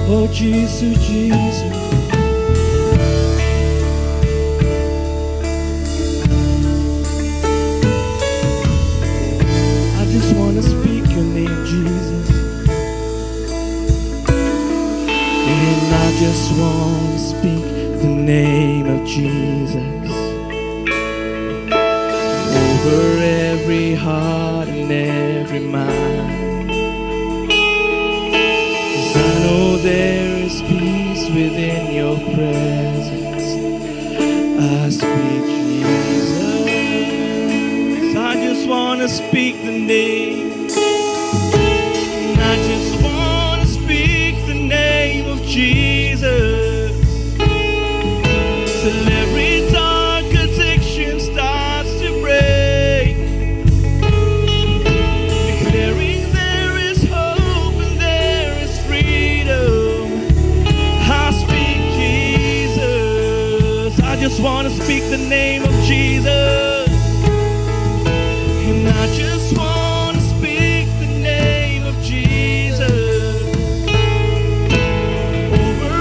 Oh Jesus, Jesus. I just wanna speak your name, Jesus. And I just wanna speak the name of Jesus over every heart and every mind. 'Cause I know there is peace within your presence. I speak Jesus. I just wanna speak the name. And I just wanna speak the name of Jesus. Till every dark addiction starts to break, declaring there is hope and there is freedom. I speak Jesus. I just want to speak the name of Jesus. And I just want to speak the name of Jesus over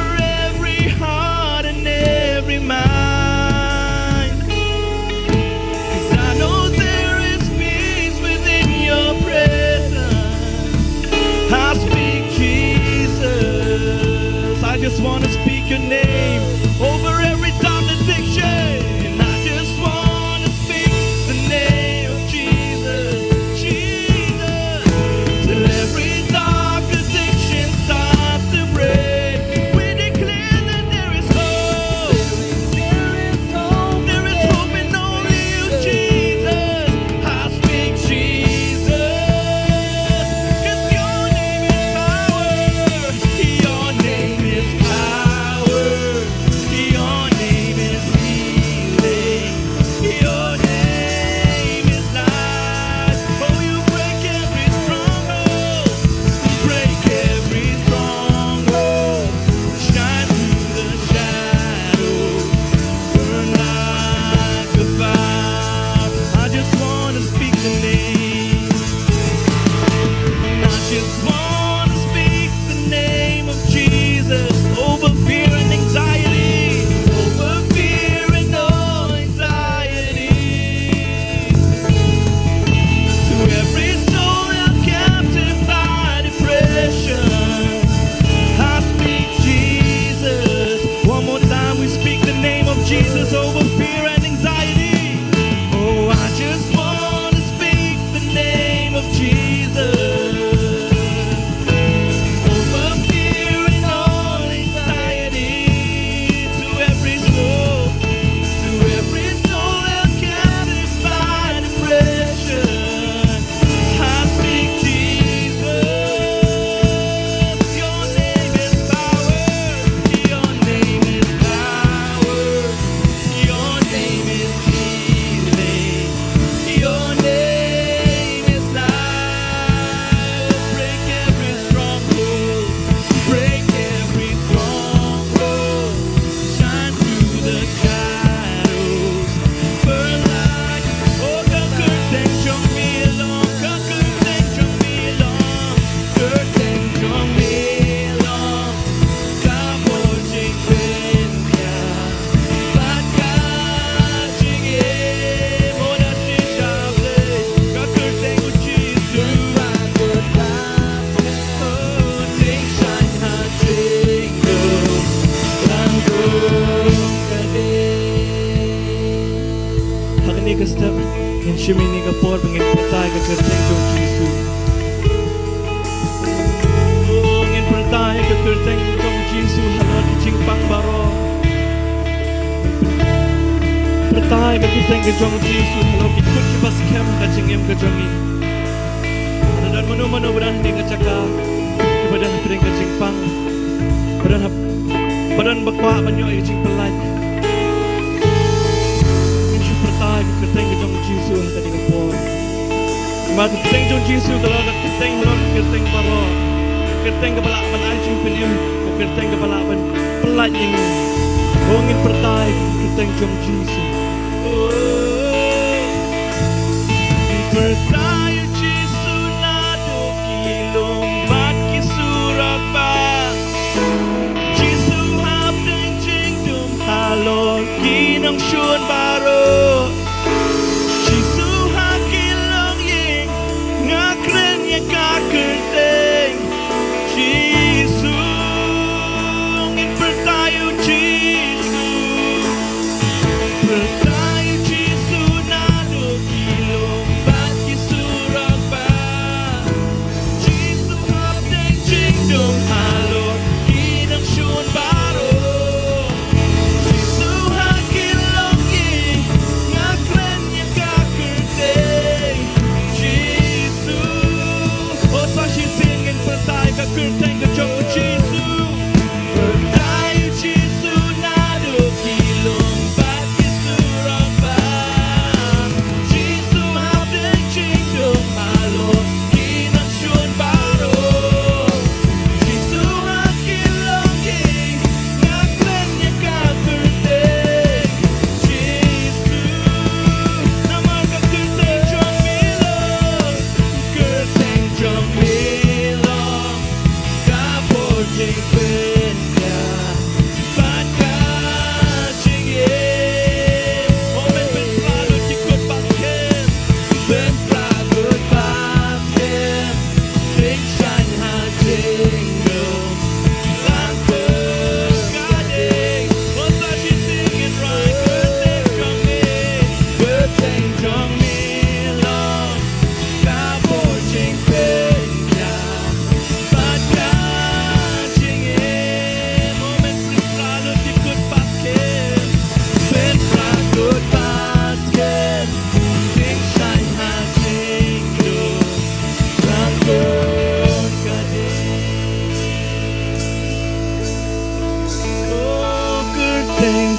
every heart and every mind. 'Cause I know there is peace within your presence. I speak Jesus. I just want to speak your name over every dark addiction. And I just want to speak the name of Jesus. Jesus. Till every dark addiction starts to break, we declare that there is hope. There is hope. There is hope in only you, Jesus. I speak Jesus. 'Cause your name is power. Your name is power. Your name is healing. Your name is life. Oh, you break every stronghold. Break every stronghold. Shine through the shadows. Burn like a fire. I just want to speak the name. I just want to speak the name of Jesus over fear and anxiety. Over fear and all anxiety. To every soul held captive by depression, I speak Jesus. One more time, we speak the name of Jesus over fear and anxiety. Oh, I just want to speak the name of Jesus over fear and all anxiety. To every soul held captive by depression, I speak Jesus. Your name is power. Your name is power. Your name is healing. Your name is life. Break every stronghold. Break every stronghold. Shine through the shadows. Burn like, oh, curtain trong mi long, curtain trong mi long, curtain trong mi long. Kapo Jingkyrmen ya, baka jingi, moda shishable, curtain của Jesus. Oh, ting shine ha jingle, lang gong kade. Hakni ka step, in shimini ka por, pangin patay ka curtain trong Jesus. Oh, ngin patay ka curtain trong Jesus, halot ching pang Baroh. Patay ka curtain ka trong Jesus, halot ikut ki pas kem ka chingem ka jongi. Dan manu badan ni ka chaka, badan pring ka ching pang. Badan bakwa banyo ay ching pelaj. Ngin patay ka curtain ka trong Jesus, tadi ka por. Matu curtain trong Jesus, kalau ka curtain halot curtain Baroh. Curtain ka balaban ay ching pelim, curtain ka balaban pelaj yang ngin patay ka curtain trong Jesus. Percaya Yesus nado kilom bat kisurapa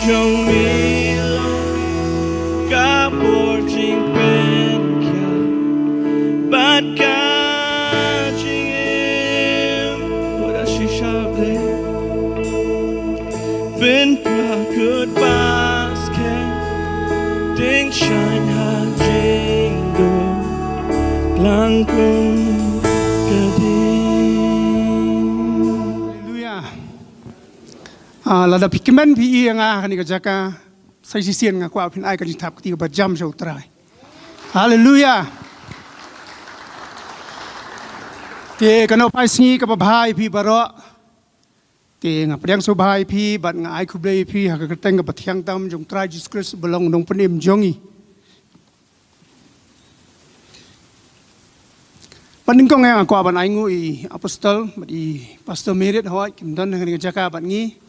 trong mi lòng cả bộ trình bên kia bắt cả trình em tôi đã suy sáp lên bên qua good basket tiếng shine hạ trình đồ lăng cùng cả đi Lada Pynkmen pi nga kani kajaka sai sisian nga kwa pin ai kajing tap kati ba jam show try. Hallelujah. Te kano pai singi ka bhai pi Baroh. Te nga pryang so bhai pi bat nga ai kublei pi ha ka teng ka pathiang tam jong try Jesus Christ belong nong panim jongi. Paning ko nga kwa ban ai ngu I apostol bat I pastor merit hoi kim don kani kajaka bat ngi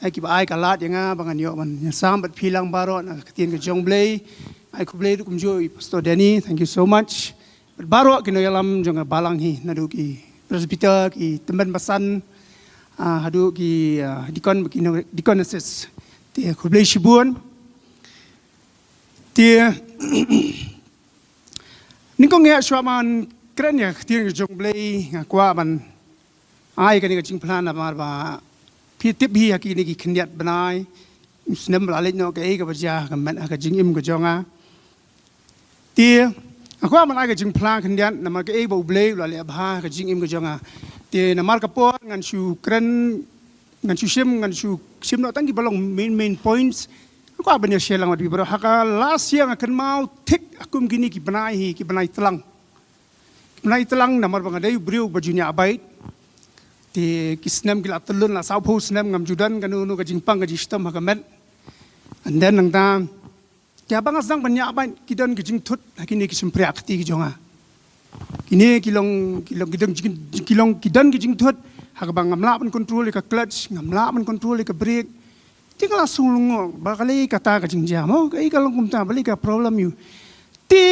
ai ki ai kalat yang bangan yo man sam bat philang Baroh na katien ke jong blei ai ku blei kum jo pastor Danny thank you so much but Baroh kino yalam jong balang hi nadu ki presbyter ki teman basan hadu ki dikon assist ti ku blei shibun ti ningkong ya swaman kren ya katien ke jong blei kwa man ai kan ke jing plan na baพี่ทิพย์พี่กินกี่ขยันบนายสนามลาเล่นนกเอ๋กับปัจจัยกับมันกับจิงอิมกับจงอ่ะเตี้ยก็มันอะไรกับจิงพลางขยันนำมากับเอ๋บ่เบลย์ลาเล่บ้ากับจิงอิมกับจงอ่ะเตี้ยนำมากับปอดงานชูเครนงานชูชิมเราตั้งกี่บอลงmain pointsก็เป็นอย่างเชลังมาดีบรอฮักlast yearกันมาทิกอากุมกินกี่บนายตลังนำมาบังได้บริวบจุญญาใบที่กิสเนมกิลาตลุนละสาวพูสเนมงามจุดันกันนูกับจิงปังกับจิสตัมฮักเม็ดอันเดนนังตาแกบังสังปัญญาบ้านกิดันกับจิงทุดกินนี่กิสมเปรียกตีกิจงอ่ะกินนี่กิดันกับจิงทุดฮักบังงามลาบันคอนโทรลกับคลัตช์งามลาบันคอนโทรลกับเบรกที่กลาสูงลงบางกะเลยกับตากับจิงจามก็ไอ้กลางกุมตาบางเลยกับ problem อยู่ที่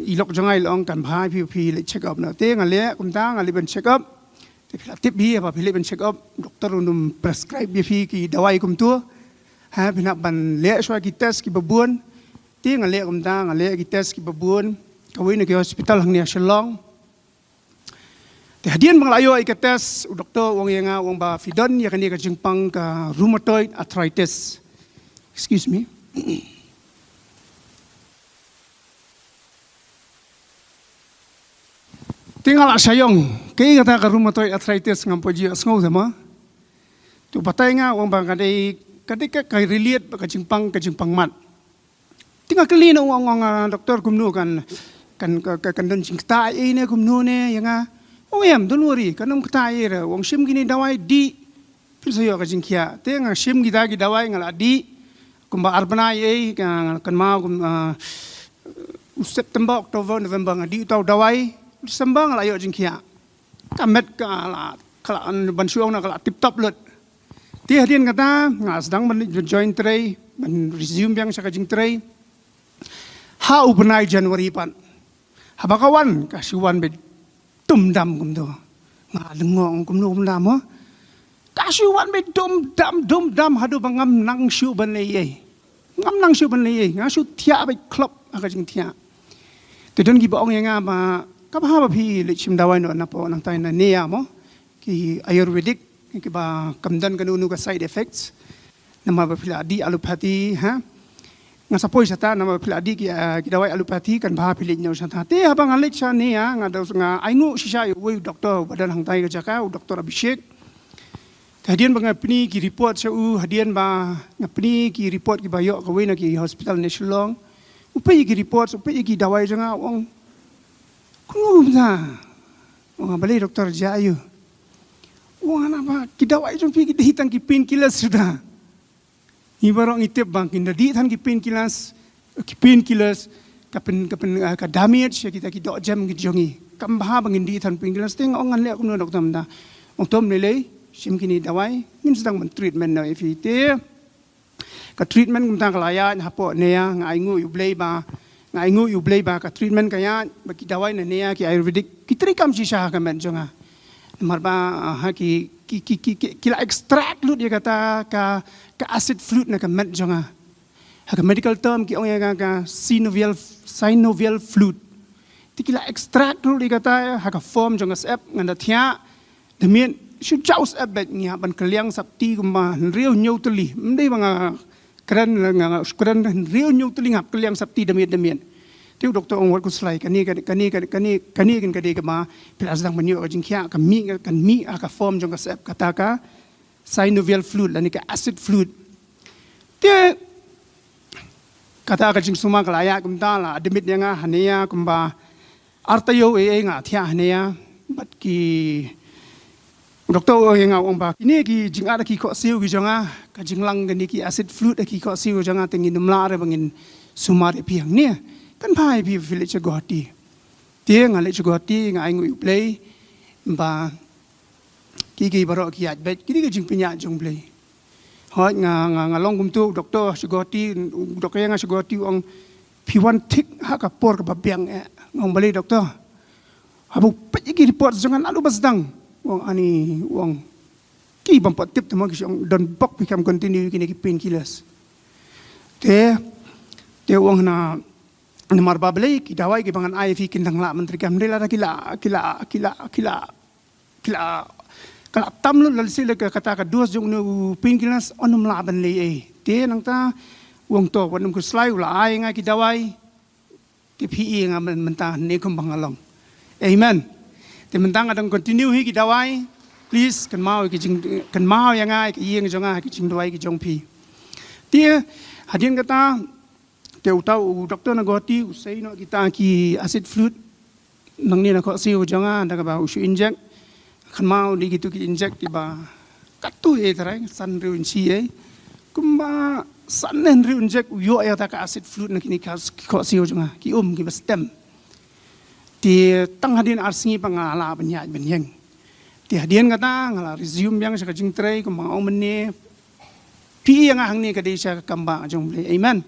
อีหลอกจังไงลองกันพายพี่เลยเช็คอัพเนาะที่งั้นเลยกุมตางั้นเลยเป็นเช็คอัพทิพย์พี่apa pilih ben check up doktor undum prescribe Iaphi ki dawai kum tu ha pina ban le swa ki test ki babun ti ngale kum ta ngale ki test ki babun kawin ki hospital hang ni Shillong te hadian bang layo ki test doktor wong yang wong ba fidon ya kan ka jingpang ka rheumatoid arthritis excuse me tinggal sayong kay kata ka rheumatoid arthritis ngam poji asngau sama tu patay nga wang bang kadai ka relate ka jingpang mat tinggal kali na wang doktor kumnu kan don jingta ne kumnu ne yanga oyam don't worry kanam kta re wang sim gini dawai di pilsayo ka jingkia tenga sim gida gi dawai ngala di kumba arbana kan ma September October November ngadi tau dawai sembang lah yo jingkia kamet kala bansuang na kala tip top lot ti hadin kata nga sedang join tray man resume yang sa kajing tray how benai January pan habakawan kasiwan be tumdam kumdo nga lengong kumno kumdam mo kasiwan be dum dam hadu bangam nang shu ban lei ngam nang shu ban lei nga shu thia be klop akajing thia te don gi baong yang ma kaphaพี่ลิชิมดาวายโนนะปอนังไตนะเนียมki ayurvedic ki ba kamdan kanunu ka side effects nama ba phila di allopathy ha nga sa poisa ta nama phila di ki dawai allopathy kan ba phili nyo sa ta te habang alik sa niya nga daw nga aingu sisya we doctor badan hang tai ka jaka doctor Abhishek Hadian ba ngapni ki report sa hadian ba ngapni ki report ki bayo ka wena ki hospital ni Shillong. Upai ki report upai ki dawai janga wong. Kung sa. Wong balai doktor jayu. Wong ana ba ki dawai jong pi ki hitang ki painkillers sudah. Ibarong itip bang kinda di tan ki painkillers kapen ka damage kita ki dok jam ki jongi. Kambaha bang indi tan painkillers teng ongan le kum doktor mda. Ong tom lele sim kini dawai min sedang men treatment na ifi te ka treatment kum tang kalaya hapo neya ngai ngu yu blei ba ka treatment kaya baki dawai na neya ki ayurvedic kitri kam si sha ka men jonga marba ha ki kila extract lut dia kata ka acid fluid na ka men jonga ha ka medical term ki ong ya ka synovial fluid ti kila extract lut dia kata ha ka form jonga sep nganda thia demian should jaus abet nya ban kaliang sapti kuma riu nyau teli mendai banga kran riu nyau teli ngap kaliang sapti demian tiu doktor ong wat ku slai kani kan kade kama pilas dang manyo ka jingkya kan mi aka form jong ka sep kata ka synovial fluid lani ka acid fluid te kata ka jing suma kalaya kumta la admit nga hania kumba artayo nga thia hania bat ki doktor yang awang ba kini ki jingara ki ko siu ki jonga ka jinglang gani ki acid fluid ki ko siu jonga tengin numla re bangin sumare piang ni kan pai pi village goti tie ngale goti ngai ngui play ba ki baro ki at bet kini ki jing pinya jong play hoi nga long kum tu doktor goti doktor yang goti ong piwan tik ha ka por ka biang ngong bali doktor habu pe ki report jonga alu basdang wong ani wong ki bampat tip tu magi don bok become continue kini ki painkillers te wong na marba belai ki dawai ki bangan Iaphi kindang la menteri kamrela kila kala tamlu lal sila ka kata ka dos jong nu painkillers onum Laban le te nang ta wong to wanum ku slai ula ai nga ki dawai ki pi nga mentah ne kum bangalong amen te mentang adang continue hi ki dawai please kan mau yang ai ki yeng jonga ki jing dawai ki jong pi te hadin kata te utau doktor na goti usai no kita ki acid fluid nang ni na ko siu jonga da ka ba usu inject kan mau di gitu ki inject ti ba katu trai san riun si kumba san nen riun inject yo ya ta ka acid fluid na kini ko siu jonga ki ki ba stem ti tang hadin arsingi pangala banya benyeng ti hadin kata ngala resume yang sa jing trai ko mga omne pi yang hang ni ka de sa kamba jong ble amen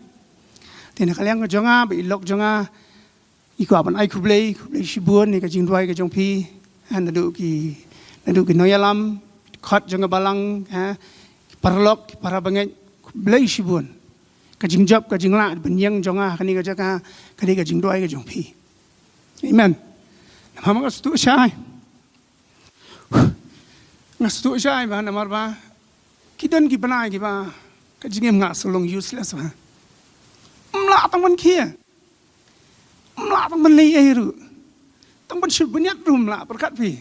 ti na kalyang jonga be ilok jonga iko apan ai kublei shibun ni ka jing duai ka jong pi han nadu ki noyalam khat jonga balang ha parlok para bangai kublei shibun ka jing job ka jing la benyeng jonga kani ka jaka kani ka jing duai ka jong pi amen. Mama ka stu syai. Ngastu syai ba namar ba. Kidan ki banai ki ba. Ka jingem nga sulong useless ba. Mla tang man kia. Mla tang man lei ru. Tang man syub banyak rum la berkat pi.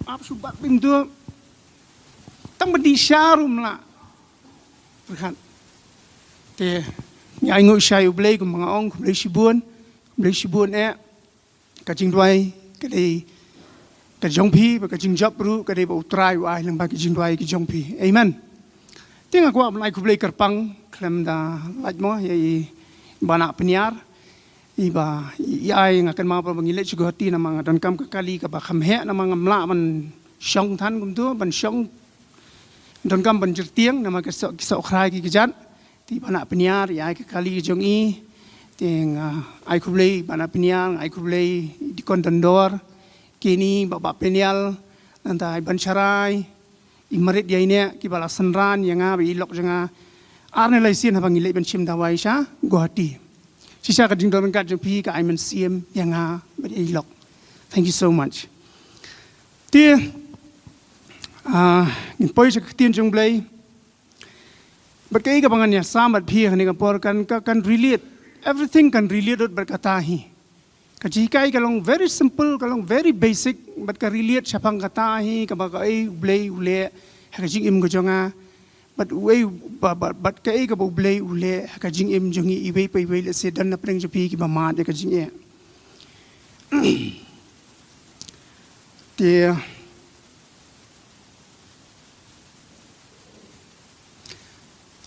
Ap subat bim tu. Tang man di syarum la. Berkat. Te nyai ngoi syai ublei ku mga ong ku blei shibun ka jing duai ka dei ka jong pi ba ka jing job ru ka dei ba utrai ai lang ba ka jing duai ki jong pi amen tinga ko am lai ku blei kerpang klem da laj mo ye bana peniar iba ai ngakan ma pa bangile chu hati na mga dan kam ka kali ka ba kham he na mga mla man syong than kum tu ban syong dan kam ban jertiang na mga kisok khrai ki jan ti bana peniar ai ka kali jong i ting ai kublei bana penial ai kublei di kontendor kini baba penial nanta ai bancharai imarit dia ini ki bala senran yang abi ilok janga arne lai sien habang ile ben chim dawai sha gohati sisa ka ding don ka jpi ka ai men siem yang abi ilok thank you so much ti in poi sa tien jong blai bakai ka bangan ya samat phi hani ka por kan relate everything can relate berkatahi. Kajikai kalong very simple, kalong very basic, but ka relate siya pang katahi, kabagai ulay ule, haka jing im gajonga but kai ka bo blei ule haka jing im jongi iwei pai wei le se dan na preng japi ki ba ma de ka jing e dia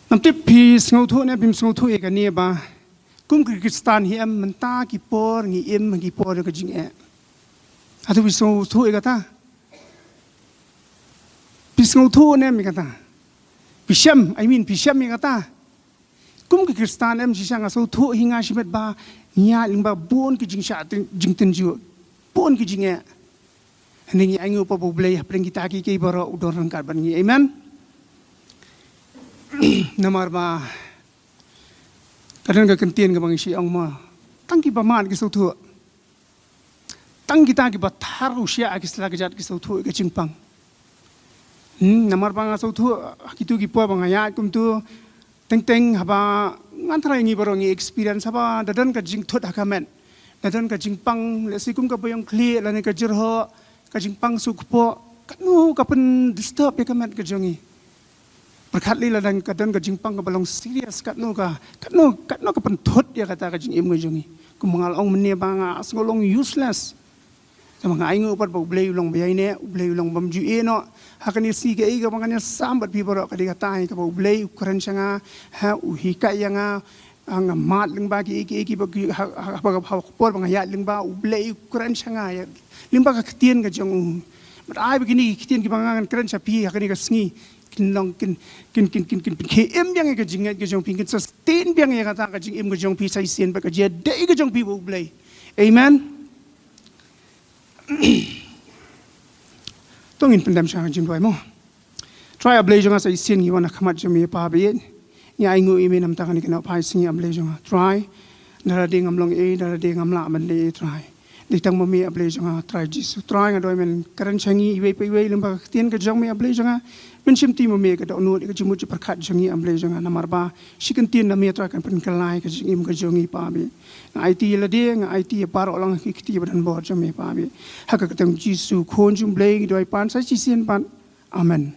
nam te pi ngau thu ne bim ngau thu e ka ne ba kum Kristan hi am man ta ki por ngi im ngi por ka jing e atu bi ngau thu e ka ta pi ngau thu ne mi ka ta Pisham, Pisham yang kata, kum ke Kristan em si sang asal tu hingga simet ba nya limba bon ke Jingjynjar Jingjynjar bon ke jingnya, hengi angu pa boleh apreng kita ki Baroh udoran karban ni, amen. Namar ba, kadang kekentian ke bang si angma, tang ki baman ke sautu, tang kita ki batar usia ke setelah kejat ke sautu ke Jingpang. Namar bang asal tu kitu ki po bang ayat kum tu teng haba ngantara ngi Baroh ngi experience haba dadan ka jing thot hakamen dadan ka jingpang le sikum ka boyong kli la ne ka jirho ka jingpang sukpo kanu ka pen disturb ya kamen ka jongi berkat li la dan ka jingpang ka balong serious kanu ka pen thot ya kata ka jing im ka jongi kumangal ong mene bang asngolong useless sama aingu upat ba ublei ulong bayai ne ublei ulong bamju e no hakani si ke ga banganya sambat pi Baroh ka diga tai ka ba ublei ukuran sanga ha uhi ka yanga ang mat lingba ki ba ha por bang ya lingba ublei ukuran sanga ya lingba ka ktien ka jong mat ai begini ktien ki bangangan keren sapi hakani ka sngi kinlong kin ke em yang ka jingat ka jong pingkin sustain yang ya ka jing em ka jong pi sai sien ba ka je dei ka jong pi ublei amen. Tongin pendam sang Duwai mo. Try a blaze nga sa isin wana kamat jami pa biyen. Nya ingu imi nam takani kana pa isin blaze nga. Try narading amlong narading amla man le try. Ditang mo mi blaze nga try jisu. Try nga doy men karan changi iwe pa iwe limba tien ka jang mi blaze nga. Men sim ti mo mi ka do no ka jimu ji perkat jangi blaze nga namar ba sikan tien na mi try kan pen kalai ka jing im ka jangi pa bi. IT la de nga IT Baroh lang ki ti badan bo jami pa bi. Haka katang jisu khon jum blei doi pan sa chi sien pan. Amen.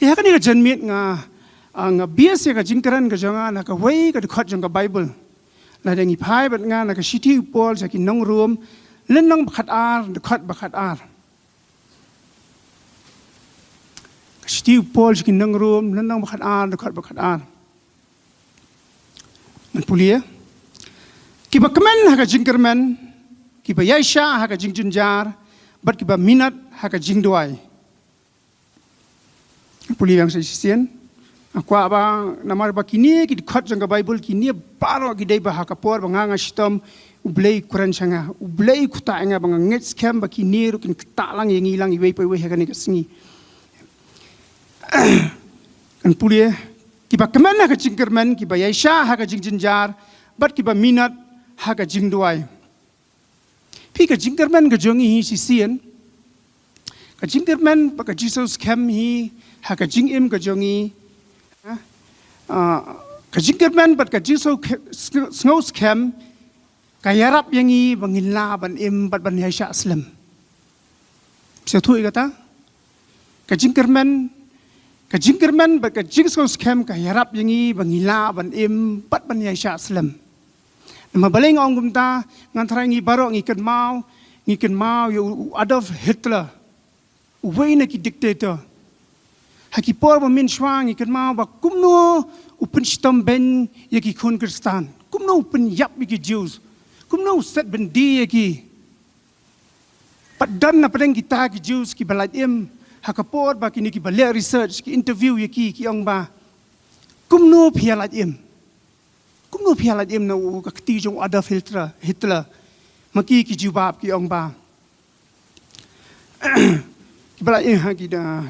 Ti haka ni ka janmit nga bias ka jingkaran ka janga na ka wei ka khot jang ka Bible. La dengi phai bat nga na ka city pol sa ki nong room len nong bakhat ar de khot bakhat ar. Ka city pol sa ki nong room len nong bakhat ar de khot bakhat ar. Man pulia kiba kemen haka Jingkyrmen, kiba Iaishah haka Jingjynjar, bat kiba minat haka Duwai. Puli yang saya sisian, aku abang namar ba kini ki khot jang Bible kini Baroh ki dei ba haka por banganga sitom ublei Quran sanga ublei kuta nga bang nget scam ba kini ru kin ta lang yang ilang iwei pa iwei haka ni kasingi. Kan puli kiba kemen haka Jingkyrmen, kiba Iaishah haka Jingjynjar, bat kiba minat haka Duwai. Pi ka Jingkyrmen ka jongi hi sisian. Ka Jingkyrmen pa ka Jesus kem hi haka jingim ka jongi. Ka Jingkyrmen pat ka Jesus ngos kem ka yarap yangi bangin Laban im pat ban Iaishah aslam. Bisa tu kata. Ka Jingkyrmen pat ka Jesus kem ka yarap yangi bangin Laban im pat ban Iaishah aslam. Mabaling ang gumta ngantara ngi Baroh ngi kan mau yu Adolf Hitler uwei na ki dictator haki por ba min shwang ngi kan mau ba kumno upen stom ben yaki kun Kristan kumno upen yap yaki Jews kumno set ben di yaki padan na padang kita ki Jews ki balad im haka por ba kini ki balai research ki interview yaki ki ong ba kumno pialat im kumno pialat im na ka ti jong Adolf Hitler maki ki jubab ki ong ba ki balai im ha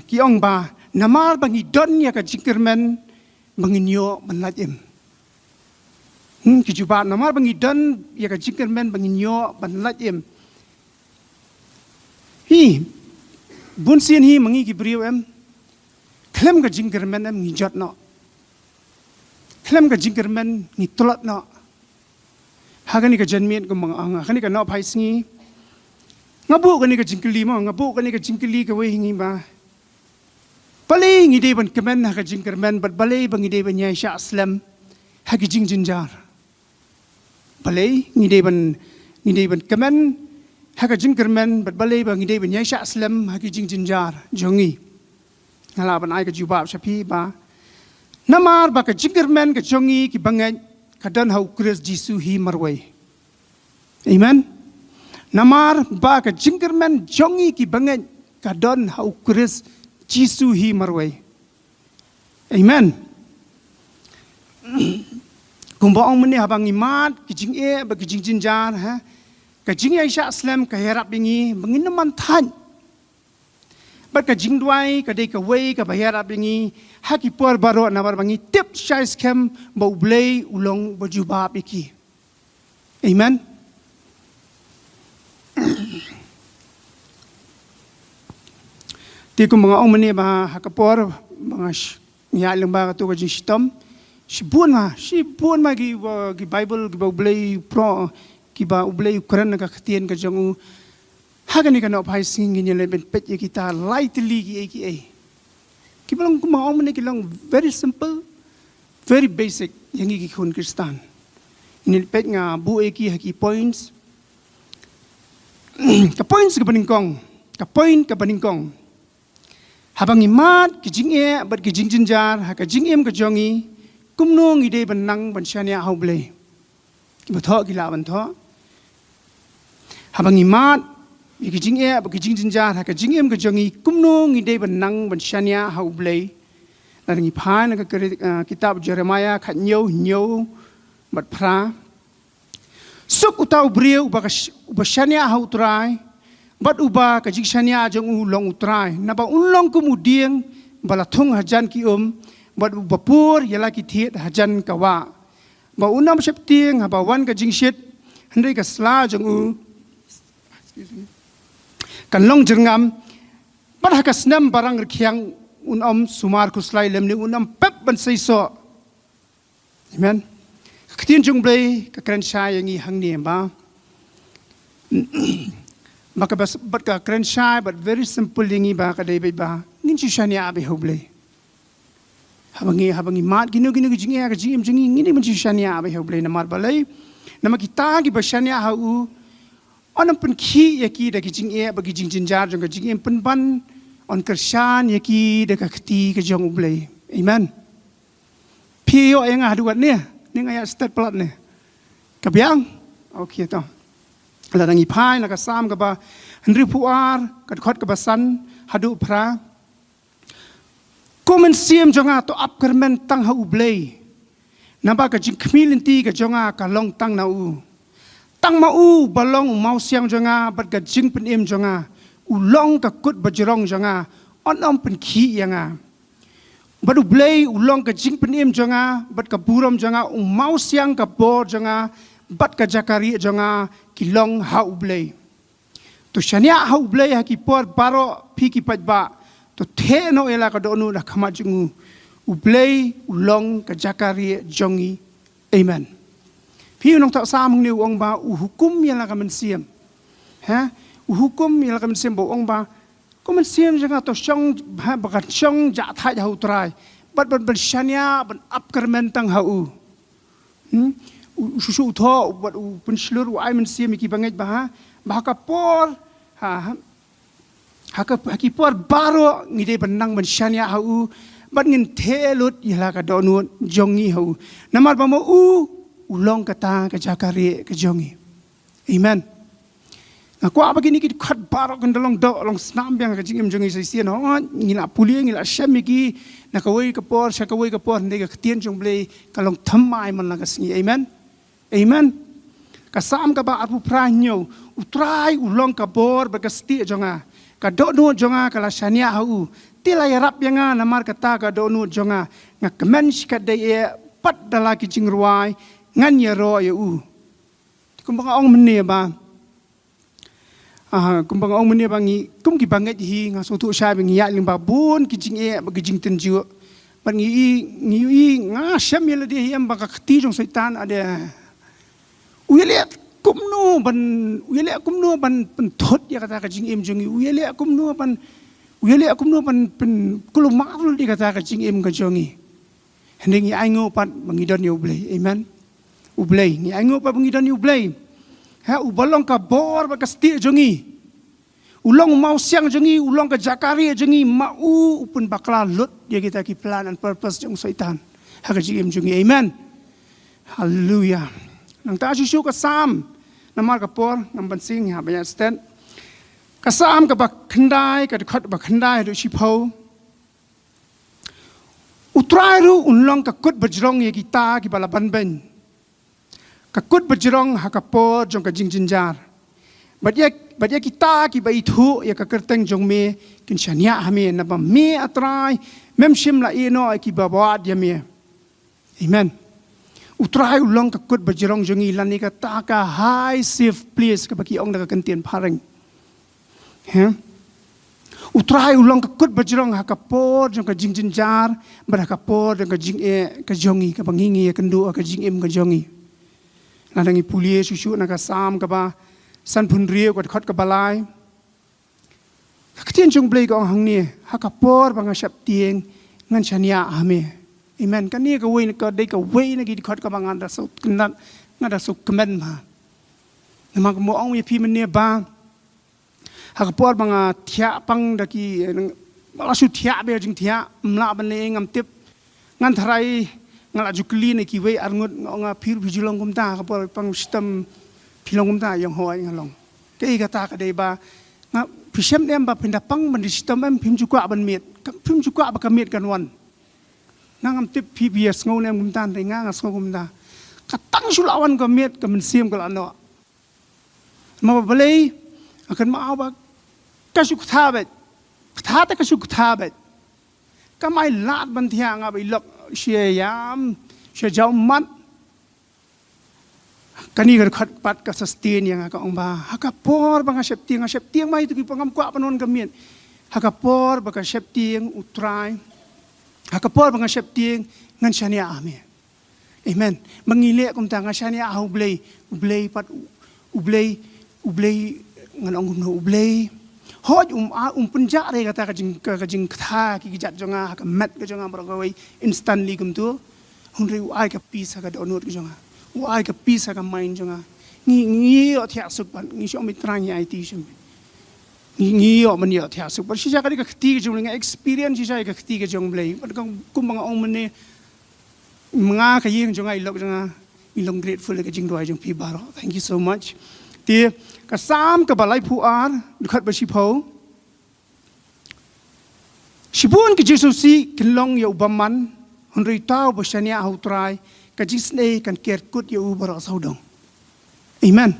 ki ong ba namar bangi don ya ka Jingkyrmen banginyo banlat im ki jubab namar bangi don ya ka Jingkyrmen banginyo banlat im hi bunsin hi mangi ki briu em klem ka Jingkyrmen em ngi jot no klem ka Jingkyrmen ni tolot no hagani ka janmiet ko mga anga kani ka no phai singi ngabu kani ka jingkli mo ngabu kani ka jingkli ka we hingi ba balay ngide ban kemen ha ka Jingkyrmen bat balay bang ngide ban Iaishah aslam ha ka Jingjynjar balay ngide ban kemen ha ka Jingkyrmen bat balay bang ngide ban Iaishah aslam ha ka Jingjynjar jongi ngala ban ai ka jubab shapi ba namar ba ka Jingkyrmen ka jongi ki bangai ka dan hau Kris Jisu hi marway amen namar ba ka Jingkyrmen jongi ki bangai ka dan hau Kris Jisu hi marway amen kumba ong meni habang imat ki jing ba ki Jingjynjar ha ka jing Iaishah aslam ka herap bingi bangin naman tan bat ka jing Duwai ka dei ka wei ka bayarap bingi haki por Baroh na bar bangi tip shais kem ba ublei ulong bajubab iki amen ti ko mga ong meni ba hakapor mga nya lang ba ka to ka jing shitom Shibun ma gi Bible gi ba ublei pro ki ba ublei Quran ka khatien ka jangu hagani ka no phai sing ni le ben pet kita lightly ki ki balong kuma ong mene ki lang very simple very basic yang gi khun Kristan ni pet nga bu ki haki points ka points ka baningkong ka baningkong habang imat ki jing bat ki Jingjynjar ha ka jing ka jongi kumno ngide ban nang ban shania hauble ki batho ki Laban tho habang imat ki jing ba ki Jingjynjar ha ka jing ka jongi kumno ngide ban nang ban shania hauble la ngi phan ka kitab Jeremiah khat nyo bat phra suk utau brieu ba shania hautrai bat uba ka jing shania jong long utrai na ba unlong kumudieng bala thung hajan ki bat bapur yala ki thiet hajan kawa ba unam septing ba wan ka jingshit handai ka sla jong kan long jengam bat ha ka snam barang rkhiang unam sumar kuslai lemni unam pep ban saiso amen ktin jong blai ka kran sha yangi hangni ba maka bat ka kran sha but very simple yangi ba ka dai ba ngin chi shania abi hoblai habangi mat gino jing ka jing ngini man chi shania ba hoblai na mar balai nama kita gi ba shania ha u onam pen khi yaki da ki jing ba ki Jingjynjar jong ka jing pen ban on kershan yaki da ka khti ka jong ublai amen pio yang aduat ne ning ayat start plat ne kabyang okay to la dangi phai la ka sam ka ba handri puar ka khot ka ba san hadu phra Komen siam jonga to Pynkmen tang ha ublei naba ka Jingkyrmen ti ka jonga ka long tang na u tang ma u balong mau siang jonga bat ka Jingpen jonga u long ka kut bajrong jonga on pen khi yanga bat ublei u long ka Jingpen jonga bat ka buram jonga u mau siang ka bor jonga bat ka Jakari jonga ki long ha ublei to shania ha ublei ha ki por Baroh phi ki pajba to the no ela ka donu na khama jungu ublei ulong ka Jakari jongi amen phi nong ta sam ni ong ba u hukum yala ka man siam ha u hukum yala ka man siam bo ong ba ko man siam janga to chong ha ba ka chong ja thai hau trai bat shania ban Pynkmen tang ha u su tho bat u pun slur u ai man siam ki bangai ba ha ka por ha haki por Baroh ngide benang ban shania hau bat ngin thelut yala ka donu jongi hau namar ba mo ulong kata ka Jakari ka jongi amen aku apa gini ki khat Baroh kan dalong do long snam yang ka jingim jongi sai sian ho ngila puli ngila shami ki na ka wei ka por sha ka wei ka por ndai ka tien jong blei ka long thammai man la ka singi amen amen ka sam ka ba apu pranyo utrai ulong ka bor ba ka sti jonga ka donu jonga kala shania hau tila yarap yanga namar kata ka donu jonga nga kemen shikat dai pat dala ki jingruai ngan yaro ya kumbang ong mene ba kumbang ong mene bangi kum ki banget hi nga so tu sha bingi ya ling ba bun ki jing ba ki jing ten ju ban ngi nga sham yela de hi am ba ka khti jong setan ada uyele kumno ban pen thot ya kata ka jing jongi uyele kumno ban uyali aku nu pen kulum maul di kata ka jingim ka jongi hending ai ngo pat bangidon yu blei amen ublei ni ai ngo pat bangidon yu blei ha ubalong ka bor ba ka sti jongi ulong mau siang jongi ulong ka jakari jongi mau upun bakla lut dia kita ki plan and purpose jong syaitan ha ka jingim jongi amen haleluya nang ta susu ka sam namar ka por nam bansing ha banyak stand kasam ka bakhandai ka khot bakhandai ru shipho utrai ru unlong ka kut bajrong ye kita ki balaban ben ka kut bajrong ha ka por jong ka jingjynjar badya kita ki bai thu ye ka kerteng jong me kin shania ha me na ba me atrai mem shim la ino ki babad ya me amen utrai ulong ka kut bajrong jong ilan ni ka ta ka high safe place ka baki ong na ka kentien pareng utrai ulong ka kut bajrong ha ka por jong ka jingjynjar bara ka por jong ka jing ka jongi ka bangingi ka ndu ka jingim ka jongi na dangi pulie susu na ka sam ka ba san phun rie ka khot ka balai ka tien jong blei ka hang ni ha ka por bang shap tieng ngan chania ame amen ka ni ka wei ka dei ka wei na gi khot ka bang an da so kan na da so kmen ma na ma mo ong ye pi men ne ba hakapor banga thia pang daki malasu thia be jing thia mla ban le ngam tip ngan tharai ngala jukli ne ki wei arngut nga phir bijulong kum ta hakapor pang system philong kum ta yang hoi ngalong ke ga ta ka dei ba nga pisem dem ba pinda pang ban system em phim jukwa ban met phim jukwa ba ka met kan wan nangam tip pbs ngau nem kum ta dei nga ngau kum ta ka tang sulawan ka met ka men sim ka ano ma ba lei akan mau ba kasuk thabet thata kasuk thabet kamai lat ban thia nga bai lok she yam she jaw mat kani gar khat pat ka sustain yang ka ong ba haka por bang shep tiang mai tu ki pangam kwa panon kamien haka por ba ka shep tiang utrai haka por bang shep tiang ngan shania ame amen mangile kum ta nga shania au blei pat ublei ngan ong no ublei hoj punja re kata ka jing kha ki jat jonga ka mat ka jonga bro ka wei instantly kum tu hunri ai ka pisa ka donut ka jonga ai ka pisa ka main jonga ngi o thia suk ban ngi shom mitrang ai ti shim ngi o man yo thia suk ban shi ja ka ka khti ka jong experience shi ja ka khti ka jong blei ban ka kum bang ong man ne nga ka yeng jonga ilok jonga ilong grateful ka jing doi jong pi Baroh thank you so much ti ka sam ka balai phu ar khat ba shi pho shibun ki Jesus si kinlong yo baman hunri tau ba shania hautrai ka jisne kan ker kut yo Baroh saudong amen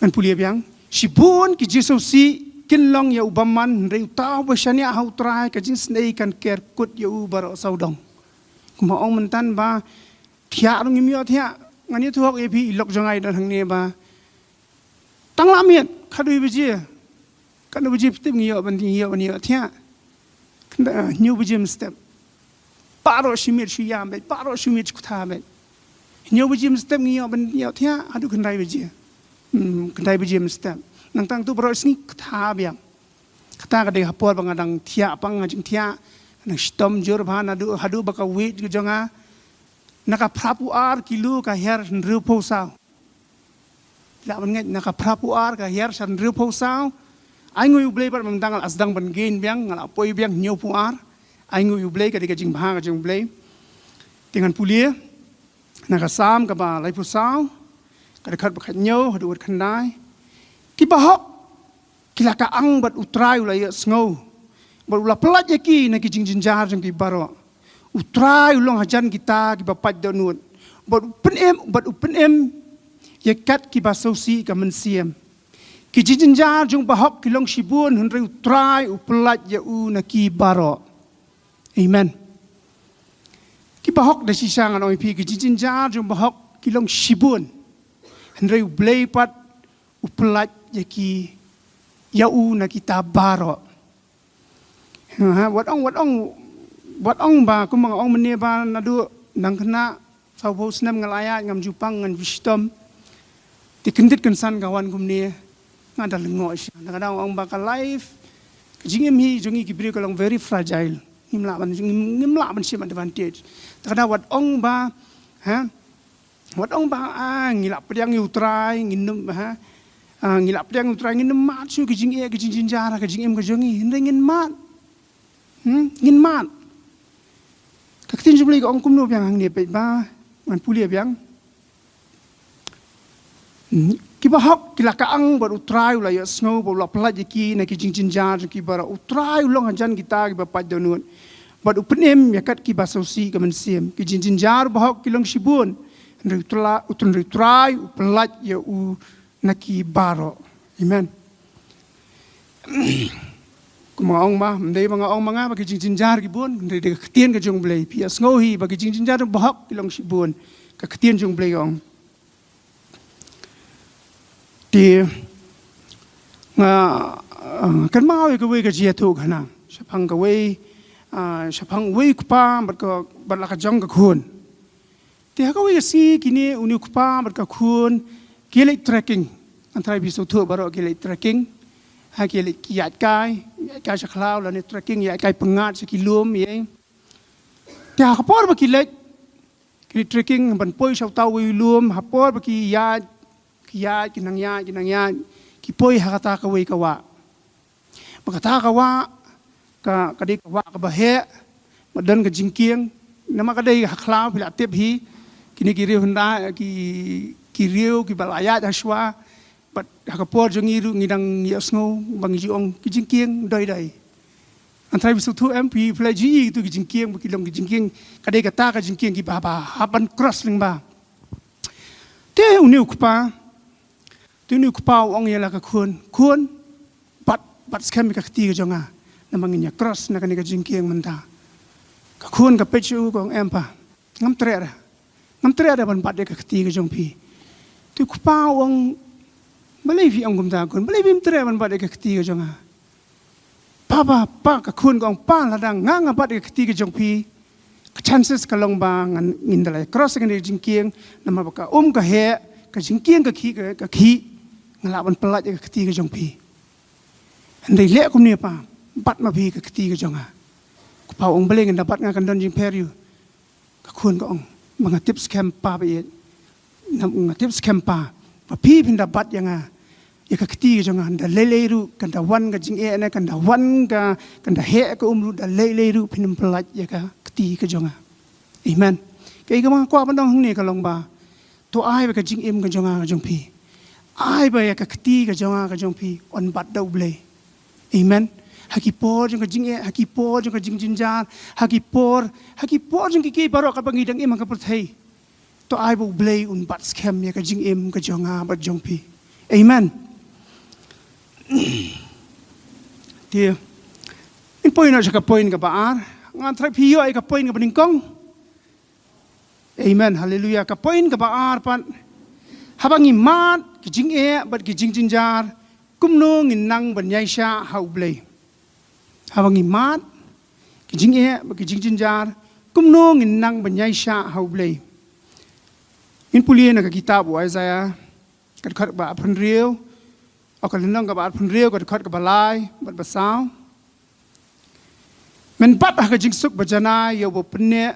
kan pulia biang shibun ki Jesus si kinlong yo baman hunri tau ba shania hautrai ka jisne kan ker kut yo Baroh saudong kuma ong mentan ba thia rong mi yo thia ngani thuak e phi lok jangai dan hang ne ba tang lamiet khadui biji kan biji tim ngiyo ban ngiyo thia kanda new biji step Baroh shimir shiyam be Baroh shimir kutha be new biji step ngiyo ban ngiyo thia adu kandai biji step nang tang tu Baroh sing kutha be kata ka de hapor bangadang thia pang jing thia nang stom jor bhan hadu baka wit jonga naka prapu ar kilu ka her nrupo sao la ban ngai naka prapu ar ka her san nrupo sao ai ngui ublei par mandangal asdang ban gain biang ngala poi biang nyu pu ar ai ngui ublei ka de jing bha ka jing blei dengan pulia naka sam ka ba lai pu sao ka de khat ba khat nyo hadu wat khandai ki ba hok kila ka ang bat utrai ulai sngo bat ula pelat yaki na ki jingjynjar jang ki Baroh utrai ulong hajan kita ki bapat donut bat upen em yekat ki basosi ka mensiam ki jingjynjar jung bahok ki long shibun hunri utrai upelat ya u na ki Baroh amen ki bahok da sisang anong pi ki jingjynjar jung bahok ki long shibun hunri ublei pat upelat ya ki ya u na kita Baroh wat ong ba kumang ong mene ba nadu nang kena sau bos nam ngalaya ngam jupang ngan wisdom dikendit kan san kawan kumne ngada lengo isya kadang ong ba ka life jingim hi jongi ki brio kalong very fragile ngimla ban sim advantage takada wat ong ba ha wat ong ba ngilap pedang utrai nginum ha ngilap pedang utrai nginum mat su ki jing ki jingjynjar ka jingim ka jongi ngin mat ngin mat ka tin jumli ka ong kumno byang hang ne pe ba man puli byang kiba hok kila ka ang bar utrai ula ya snow bo la plat ki na ki jingjynjar ki bara utrai ulong jan kita ki ba pat donun bad upenem yakat ki ba sosi ka mensim ki jingjynjar ba hok kilong shibun Ritual utrai upelat ya u naki Baroh. Amen. Kumaong ma, mendai mga ong mga bagi Jingjynjar gibun, mendai ketien ke jong blay, pias ngohi bagi Jingjynjar bahak kilong sibun, ke ketien jong blay ong. Di nga kan mau ke we ke jia tu kana, sapang ke we kupa bat la ka jong ke kun. Tiha kau isi kini uni kupa berkakun kilik trekking antara bisu tu baru kilik trekking ha kilik kiat kai saklau lalu trekking kiat kai pengat sekilum ye tiha kapor berkilik trekking ban poi sau tau wilum hapor berki kiat kinang ya kipoi hakata kawai kawa berkata kawa kadik kawa kabahe madan ke jingkiang nama kadai haklau bila tip hi kini kiri hunda kiriu ki balayat haswa bat hakapor jongiru ngidang yasngo bang jiong ki jingkiang dai antrai bisu tu MP plaji tu ki jingkiang kilong ki jingkiang kadai kata ka jingkiang ki baba haban cross ling ba te uniu kupa ong yala ka kun bat skam ka kti ka jonga namangnya cross na kani ka jingkiang menta ka kun ka pechu kong empa ngam tre ban bat de ka kti ka jong pi tu kupa ong malai vi ong gumta kun malai bim tre ban bat de ka kti ka jonga pa ka kun kong pa ladang nga bat de ka kti ka jong pi chances ka long ba ngin dalai cross ka ni jingkiang nama ka ka he ka jingkiang ka ki ngalaban pelat ka kti ka jong pi andai le kum ni pa bat ma pi ka kti ka jonga kupa ong beleng dapat nga kan don jing periu ka kun ka ong mga tips kempa ba ye mga tips kempa pa pi pinda bat yang ya ka kti jong anda leleru kan da wan ga jing e na kan da wan ga kan da he ka umru da leleru pinam pelat ya ka kti ka jong amen kai ga ma kwa ban dong hne ka long ba to ai ba ka jing em ka jong pi ai ba ya ka kti ka jong pi on bat da ble amen hakipor jong jing e hakipor jong jingjynjar hakipor jong ki Baroh ka bangidang im ka perthai to ai bu blay un bat scam ya ka jing im ka jonga bat jong pi amen dia in point na ka point ka baar ngan thrai pi yo ai ka point ka beningkong amen hallelujah ka point ka baar pan habangi mat ki jing e bat ki jingjynjar kumno ngin nang ban Iaishah hau blay hawangi mat ki jing e ki jingjynjar kumno ngin nang ban Iaishah hau blay in pulia na ka kitab Isaia kat khat ba phun riu akal nang ka ba phun riu kat khat ka balai bat basaw men bat ha ka jingsuk bajana yo bo pne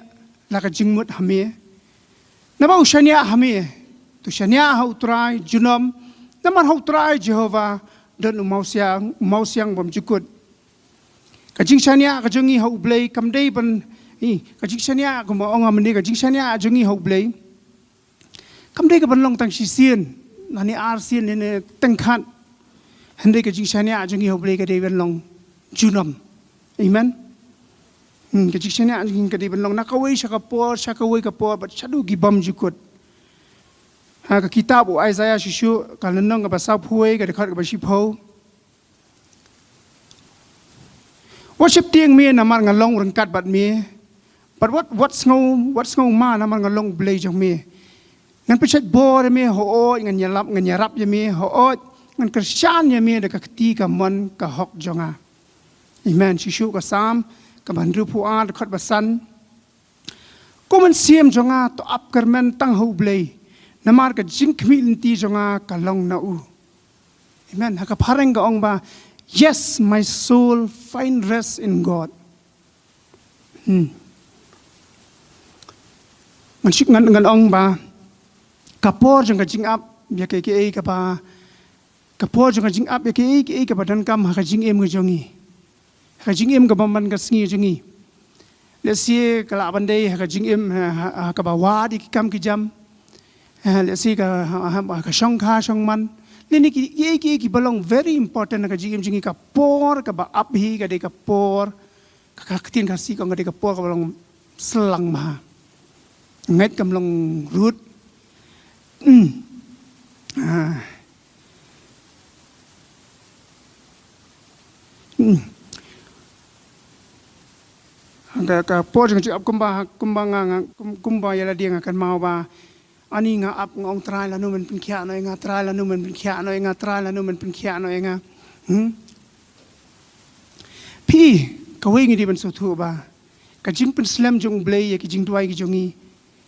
la ka jingmut hame na ba ushania hame tu shania hau trai junom na man hau trai Jehovah don mausiang bom jukut ka jingshania ka jongi hau blay kam dei ban ka jingshania ko ma onga mani ka jingshania jongi hau blay kam dei ka ban long tang si sien nani ar sien ne tengkhat hande ka jingshania jongi hau blay ka dei ban long junom amen ka jingshania jongi ka dei ban long nakawai shakawai ka por bat shadu gi bom jukut ha ka kitab Isaia shishu ka lanong ka basaw phuai ka dekhat ka bashipho worship tiang me namar ngalong rengkat bat me but what's no ma namar ngalong blay jong me ngan pichet bor me ho ngan yarap ya me ho ngan Christian ya me de ka kti ka mon ka hok jonga amen shishu ka sam ka bandru phuar dekhat basan komen siem jonga to Pynkmen tang ho blay namar ka Jingkyrmen ti jonga ka long na u amen ha ka phareng ka ong ba Yes, my soul find rest in God. Man shik ngan ong ba kapor jang ka jing up ya ke ka ba kapor jang ka jing up ya ke ka ba dan kam ha jing em ga jongi ha jing em ga ba man ga sngi jongi le si ka la ban dei ha jing em ka ba wa di kam ki jam le si ka shong kha shong man le ni ki balong very important ka jing em jingi ka por ka ba up hi ka de ka por ka tin ka si ka de ka por ka balong selang ma ngay cầm lòng rút ka po jeng ap kumba yala dia akan mau ba ani nga ap ngong trai la nu men pin khia no nga trai la nu men pin khia no nga trai la nu men pin khia no ngaพี่ka we ngi di ban so thu ba ka jing pin slam jong blay ya ki jing duai ki jongi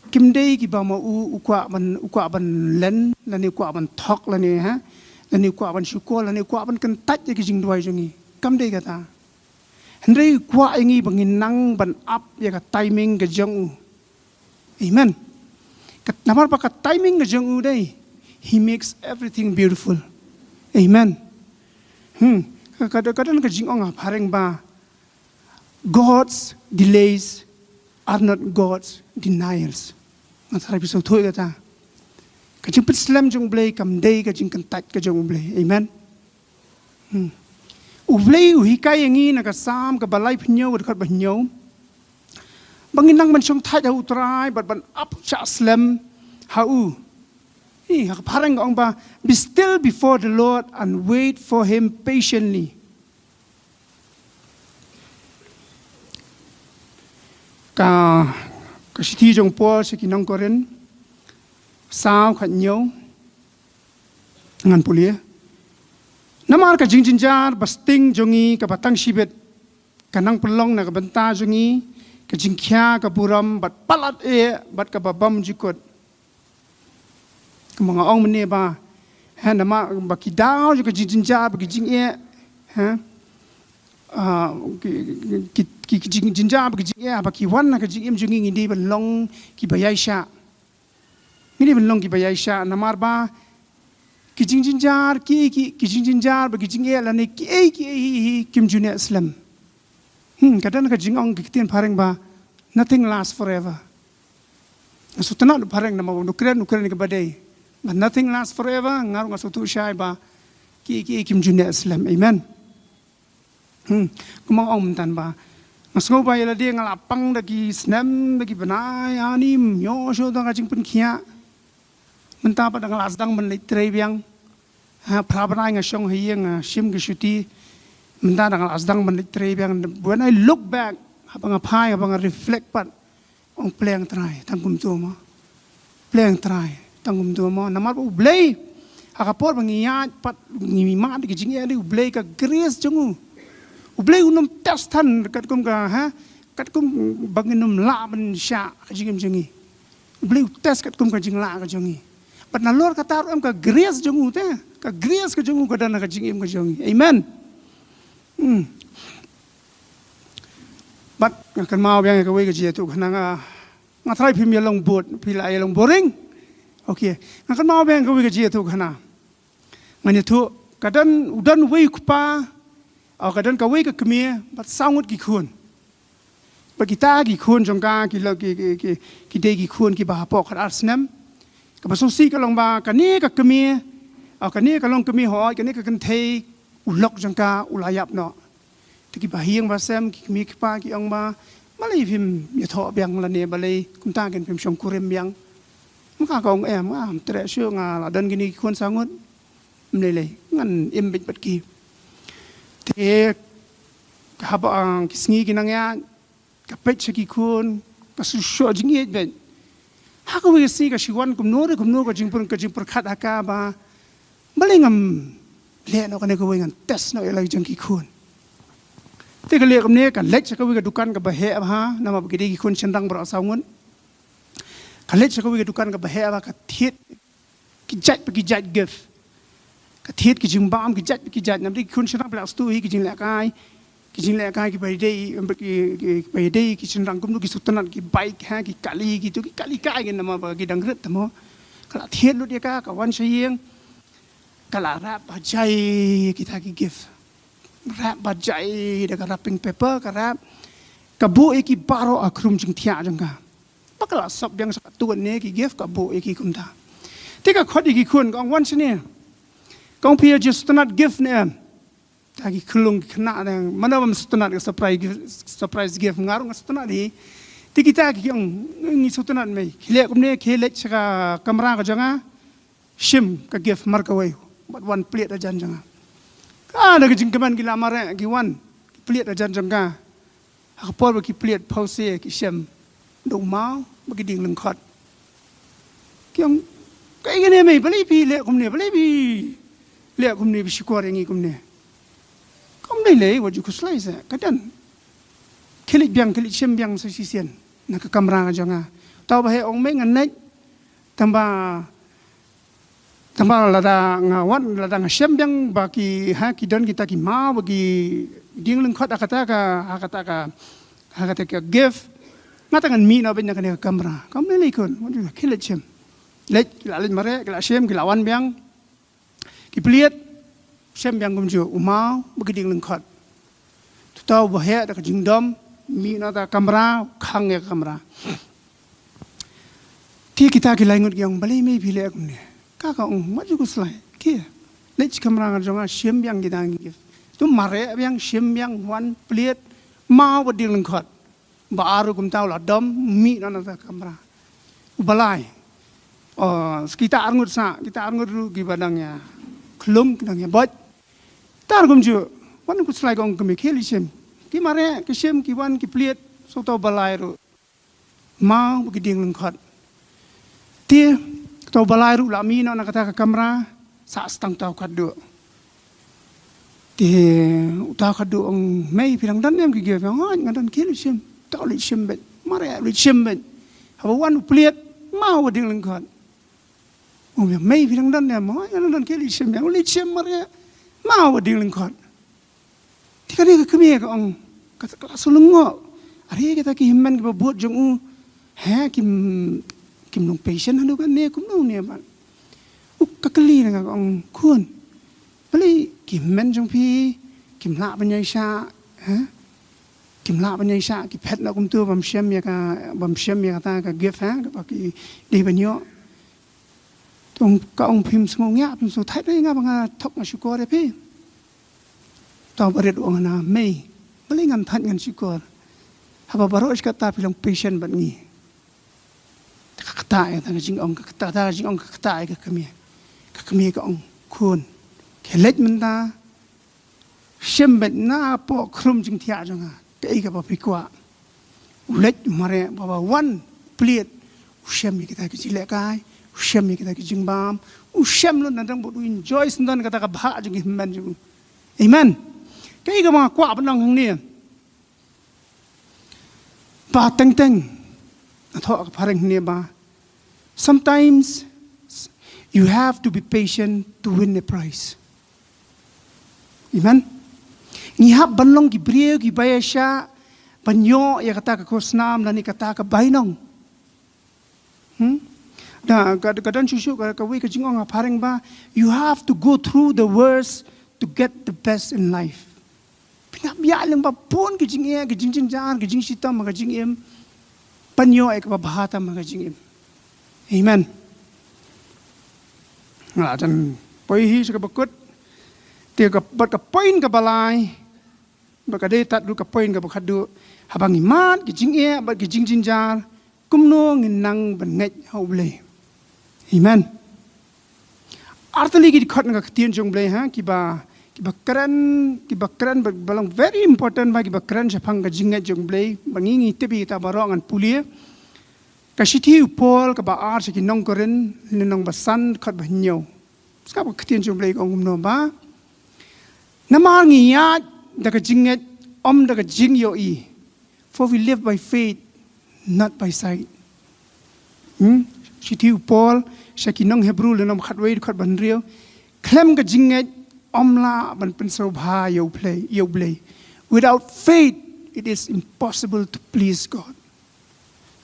kim day ki ba ma ukwa ban len la ni ukwa ban thok la ni ha la ni ukwa ban shuko la ni ukwa ban kan tat ki jing duai jongi kam day ka ta hendrei kwa ngi bangin nang ban up ya ka timing ka jong amen ka namar pa ka timing ka jong day he makes everything beautiful amen kadang ka jing ong pareng ba God's delays are not God's denials. Ngatara biso thoi kata. Kajing pit slam jong blay kam day kajing kantat ka jong blay. Amen. Ublay uhikay yangi nakasam ka balay pinyo kat banyo. Banginang man siyong tat hau try but ban up cha slam hau. Parang ang ba be still before the Lord and wait for Him patiently. Ka siti jong po sa Nongkhlaw sao khat nyo ngan pulia namar ka Jingjynjar basting jongi ka batang sibet kanang pelong na ka banta jongi ka jingkya ka buram bat palat bat ka babam jikot ka mga ong mene ba ha nama bakidaw ka Jingjynjar ba jing ha ki Jingjynjar ba jing ba ki wan na ka jing jongi hindi balong ki Iaishah Mini belong ki Iaishah namar ba ki Jingjynjar ki Jingjynjar ba ki jingye la ne ki kim junia Islam kadang ka jingong ki tin pareng ba nothing lasts forever so tanah pareng nama nukren ni ka badai but nothing lasts forever ngarung asutu syai ba ki kim junia Islam amen kumang om tan ba masngo ba yala dia ngalapang dagi snam dagi banai anim yo so da ka jing pun khia mentapa dengan lasdang menitrai biang prabanai ngasong hiyang sim gesuti menta dengan lasdang menitrai biang when I look back abang apai abang reflect pat ong pleng try tangkum tu mo pleng try tangkum tu mo namar ublay hakapor bangiat pat ngima di jing ali ublay ka grace jungu ublay unum testan kat kum ka kat kum banginum la ban sha jing jingi ublay test kat kum ka jing la ka jongi But na Lord kata am ka grace jongu te ka grace ka jongu ka dana ka jingim ka jongi amen but kan mau yang ka we ka je tu kana nga try phim yalong bot pila yalong boring okay kan mau yang ka we ka je tu kana ngani tu kadan udan we pa au kadan ka we ka kmie but sangut ki khun ba kita ki khun jongka ki lo ki de ki khun ki ba pok khat asnam Kapasusi kalong ba kani ka kami kani kalong kami ho kani ka kantei ulok jangka ulayap no tiki bahiyang basem ki kami pa ki ang ba malay phim yatho biang la ne balay kumta ken phim shong kurem biang maka ka ong em tre syo nga la dan gini khon sangot mlele ngan imbit pat ki te haba ang kisngi kinang ya kapet ki khon kasusyo jingi ben Haka we see ka shiwan kumno ka jingpur khat haka ba balingam le no kane ko we ngan test no elai jang ki khun te ka le kamne ka lech ka we ka dukan ka ba he ha nama ba ki khun chendang bra saungun ka lech ka we ka dukan ka ba he ba ka thit ki jat gif cái thiết cái chừng bám cái chặt nằm đi khôn sẽรับlạc tu cái chừng lạc ai cái bài đây cái chừng răng cũng nó cái sụt nát cái bike ha cái cali cái nằm mà cái đằng rớt thầm ho cái là thiết luôn đi cảวันเชียงcái là rap bajai kita cái gift rap bajai dengan wrapping paper cái rap kabu eki Baroh akrum jing tia jangka bakal sab yang sak tuan ne ki gift kabu eki kumta tika khot eki khun kong wan sini kong pia just not gift ne taki khulung khna ne manam stunat surprise gift ngarung stunat hi tikita ki yang ni stunat me khile kumne khele chaka kamera ka janga shim ka gift markawai but one plate ajan janga ka da Jingkyrmen ki lamare ki one plate ajan janga Akapol bagi plate pause ki shim dong mau bagi ding leng khot kyang kai ngene me bali pi le kumne bali pi le kumne bi shikor yangi kumne kom dai le wa ju kuslai sa kadan khilik shim biang sa sisian na ka kamera nga janga taw ba he ong me ngan nek tamba lada ngawan lada ngashim biang bagi ha ki don kita ki mau bagi ding leng khot akata ka gift ngatangan mi na ben ka kamera kam le kon wadu khilet chem le la le mare la shem ki lawan biang ki pliet shem biang gum ju umau bagi ding leng khot tu taw ba he da ka jingdom mi na da kamera khang ya kamera ti kita ki laingut yang bali me bi le kum ne ka ong wadu ku slai ki le kamera nga jonga shem biang ki dang gift tu mare biang shim biang wan pliet mau bading leng khot baru kum tahu lah dom mi na ta kamera ubalai kita arngut ru gi badangnya klum kidangnya bot tar kum ju wan ku slai gong kum kheli shim ki mare ki shim ki wan ki pliet so to balai ru mau bading leng khot ti to balai ru la mi na kata kamera sa stang tau khat du thì ta khadu ông mấy phi đang đánh em cái kia phải hỏi ngan đánh kia sim tao lịch sim bệnh mà lại lịch sim bệnh họ quan pliet mau vào đường lên con ông mấy phi đang đánh em hỏi ngan đánh kia lịch sim mà lại mau vào đường lên con thì cái này cái gì cái ông cái sulung ngọ ari kita ki himman ki buat jong ha kim nong patient hanu kan ne kum nong ne ban kakali nga ông khuôn beli Pynkmen trong phi kim lạ bên Iaishah kim lạ bên Iaishah ki pet na kum tu bam shem ya ta ka gift ha ka ki đi bên nhau ông phim smong ya phim so thai đấy nga bang thok ma shukor phi tao baret ong na mei beli ngan that ngan shukor haba Baroh kata pilang patient ban ngi kata ya ta jing ong kata jing ong kata ka kami ka ong khun Kelet menta shembet na po krum jing tia jonga kai ka papikwa ulet mare baba one plate ushem kita ki jilekai ushem kita ki jingbam ushem lo nandang bodu enjoy sendan kata ka bha jing himman jing amen kai ka ma kwa banang hang ni ba teng na tho ka phareng ni ba sometimes you have to be patient to win the prize. Amen. Ngihap banlong ki brio ki Iaishah banyo ya kata ka kosnam lani kata ka bainong. Da kadan susu ka we ka jingong pareng ba you have to go through the worst to get the best in life. Pinabya lang ba pon ki jingye ki jingjynjar ki jingsita mga jingim banyo ay ka bahata mga jingim. Amen. Dan poi sa kabakot tiga bat ka point ka balai bakade tat lu ka point ka bakhadu habang imat ki jingye bat ki jingjynjar kumno nginang banget hauble amen artali ki khot nga tien jong ble ha ki ba kran balang very important ba ki ba kran chapang ka jingye jong ble bangingi tebi ta Baroh ngan pulie ka shithi upol ka ba ar ki nongkoren ninong basan khot ba nyo ska ba tien jong ble ong no ba Namar ngiyat daga jinget daga jingyo i. For we live by faith, not by sight. Sitiu Paul, siya kinong Hebrew lenom khatway khat banrio. klem ka jinget omla ban pen sobha yo play. Without faith, it is impossible to please God.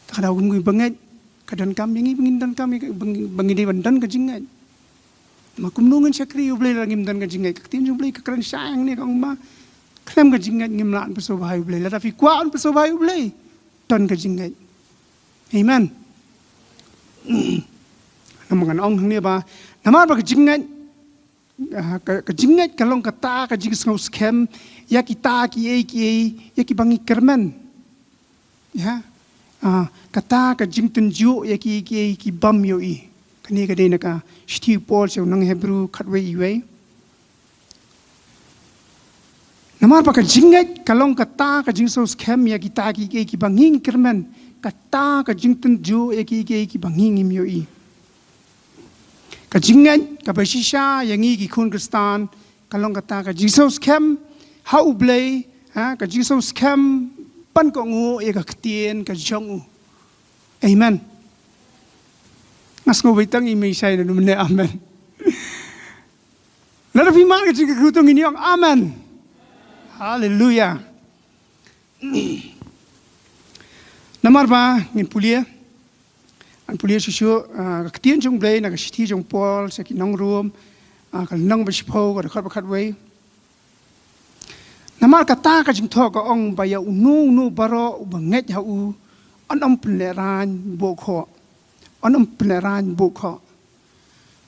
Takada ungui banget kadan kam yangi bangin dan kami bangin di bandan ka jinget. Makumnungan syakri yo play lagi dan ka jinget. Kaktin yo play kakran sayang ni kang ma klem ka jinget ngimlaan pen sobha yo play. Latafi kuan pen sobha yo play. Dan ka jinget. Amen. Namangan ong hang ni ba namar ba ka jinget kalong kata ka jing ngau scam ya kita ya ki bangi kermen ya kata ka jing tunju ya ki bam yo I kani ka dei ka shti pol se nang hebrew khatwe iwe namar ba ka jinget kalong kata ka jing so scam ya kita ki bangi kermen kata ka jing tunju ya ki bangi ngim yo I ka jinget ka basisha yangi ki kun kristan kalong kata ka Jesus kem how blay ka Jesus kem pan ko ngu e ka ktien ka jong amen ngas ngo waitang I may say na numne amen lada piman ka jing krutong ini ang amen hallelujah namar ba ngin pulia an pulia susu ketien jong blay na kasti jong pol sa kinong room kal nang baspo ka khat way namar kata ka jing tho ka ong baya unu baro banget ha u an pleran bokho an pleran bokho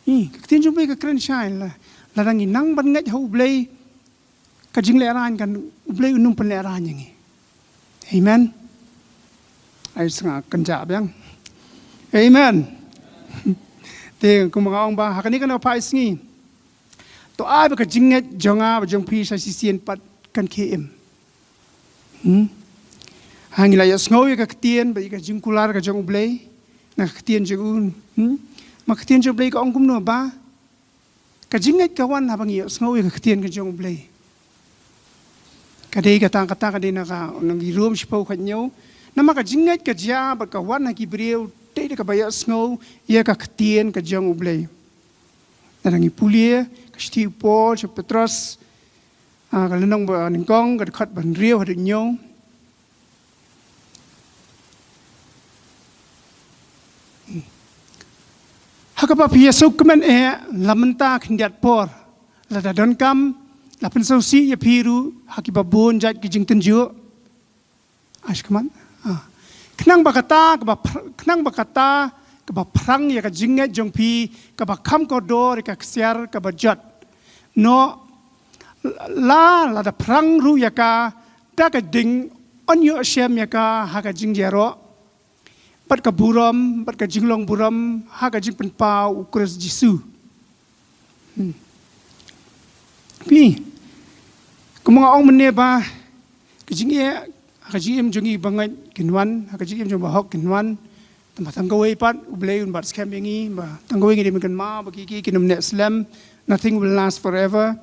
ketien jong blay ka kren shine la rang nang banget ha u blay ka jing leran kan blay unum pleran yangi amen ai sanga kanjab yang amen. Te kumanga ong ba hakani kana pa isngi. To ai ba ka jinget jonga ba jong pi sa sisien pat kan KM. Hangila ya sngoy ka ktien ba ka jingkular ka jong blay na ktien jung ma ktien jong blay ka ong kumno ba ka jinget ka wan habang ya sngoy ka ktien ka jong blay. Kadai kata ka dei na ka nang room sipo khanyo na ma ka jinget ka ja ba ka wan na ki breu Tei ka baya snow ia ka ktien ka jang ublay. Narangi pulia ka sti Paul sa Petros ka lenong ba ningkong ka khat ban riu ha nyo. Hakapa pia sukmen lamenta khindiat por la da don kam la pensau si ya piru hakiba bon jat ki jing tenju. Ashkaman Knang bakata ka ba prang ya ka jinget jong pi ka ba kham ko dor ka ksiar ka ba jat no la da prang ru ya ka da ka ding on yo shem ya ka ha ka jingjaro pat ka buram pat ka jinglong buram ha ka jing pen pa ukres jisu pi kumanga ong mene ba ka jingye Hakajim jongi bangai kinwan, hakajim jong bahok kinwan, tempat tanggawai pat ublay un bat scam yangi, ba tanggawai ngi demikan ma bagi kinum net slam, nothing will last forever.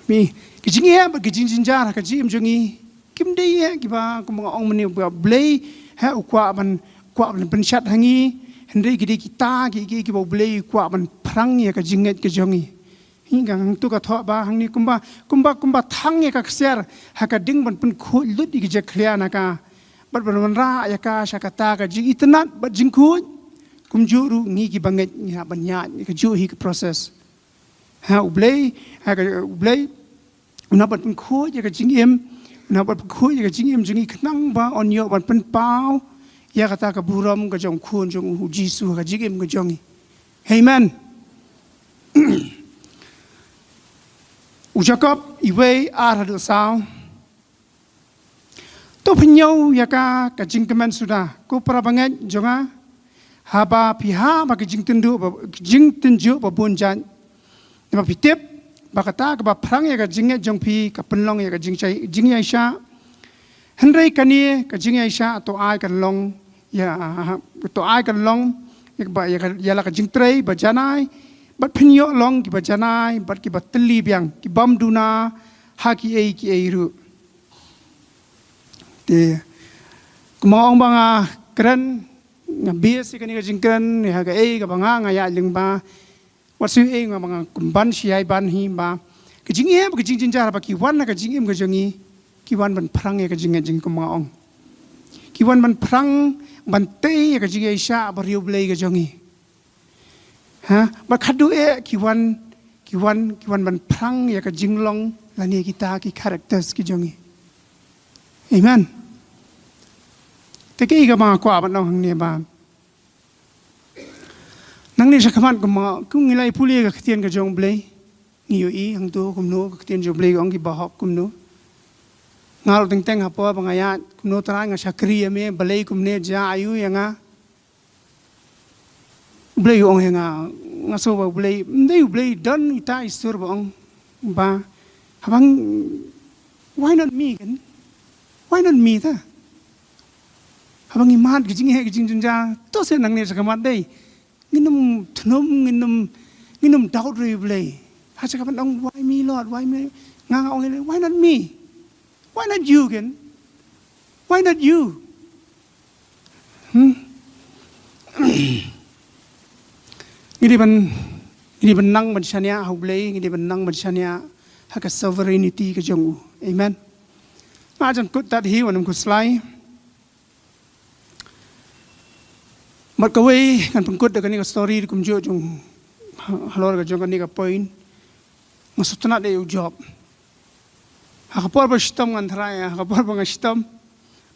Mi kijing ya bagi Jingjynjar hakajim jongi kim dei ya kiba kumang ong meni blay ha ukwa ban pensat hangi, hendai gidi kita kiba blay ukwa ban perang ya kajinget kajongi. Hinggang tu ka thok ba hang ni kumba thang ya ka kser ha ka ding ban pun khu lut di je khlia na ka bat ban ra ya ka sha ka ta ka jing itnat bat jing khu kum ju ru ngi ki banget ya ban nya ka ju hi ka process ha ublay una bat pun khu ya ka jing em una bat khu ya ka jing em jing knang ba on yo ban pun pau ya ka ta ka buram ka jong khu jong hu jisu ka jing em ka jong amen. Jacob iwe arhad sao to penyo yaka ka Jingkyrmen sudah ko para banget jonga haba piha ba ka jingtenju ba bonjan ba pitip ba kata ka ba prang ya ka jinget jongpi ka penlong ya ka Jingjynjar henrei kani ka Iaishah to ai kan long ya to ai kan long ya la ka jingtrei ba janai bat penyo long ki ba janai bat ki ba teli biang ki bam duna ha ki ru te kumong banga kren bias kan ni jingkren ya ga ga banga ngaya lingba wasu nga mga kumban siyai ban hi ba ka jingem ka jingjynjar ba ki wan na ka jingem ka jangi ki wan ban prang ya ka jing kumanga ong ki wan ban prang ban te ya ka jing Iaishah ba riu blei ka jangi ha ba khadu ki wan ban prang ya ka jinglong lani kita ki characters ki jangi amen te ke ga ma kwa ban nong hang ne ba nang ni sakaman ko ma kung ngilai puli ka khtian ka jong blei ngiyo I hang to kumno ka khtian jong blei ong ki bahok kumno ngal teng teng hapo bangaya kumno tara nga sakri me balei kumne ja ayu yanga blei ong hanga nga so ba blei ndei blei dan ita isur ba ong ba habang why not me kan why not me ta habang iman gijing he gijing junja to se nang ne sakaman dei nginum thnum nginum doubt re blei ha sakaman ong why me Lord why me nga ong why not me why not you kan why not you ngidi ban nang ban chania hau blei ngidi ban nang ban chania ha ka sovereignty ka jong amen ma jan kut tat hi wanam ku slide mat ka wei kan pengkut da kan story kum jo jong halor ka jong kan ka point masutna de job ha ka por ba stom ngan thrai ha ka por ba stom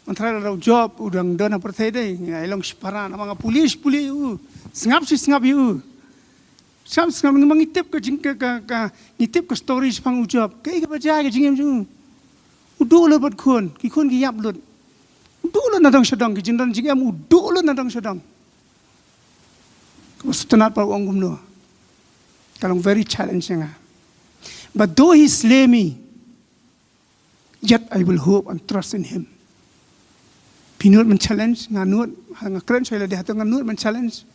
ngan thrai da job udang dona perthai de ngai long spara na mga pulis u sngap yu sam ngitip ka jing ka ngitip ka stories pang job kai ka ba ja ka jingem ju udu lo bat khun ki yap lut udu lo na dang sadang ki jingdan jingem udu lo na dang sadang Kustunan pa ang gumno. Kalong very challenging. But though he slay me, yet I will hope and trust in him. Pinut man challenge nganut nga kren soila de hatong nganut man challenge.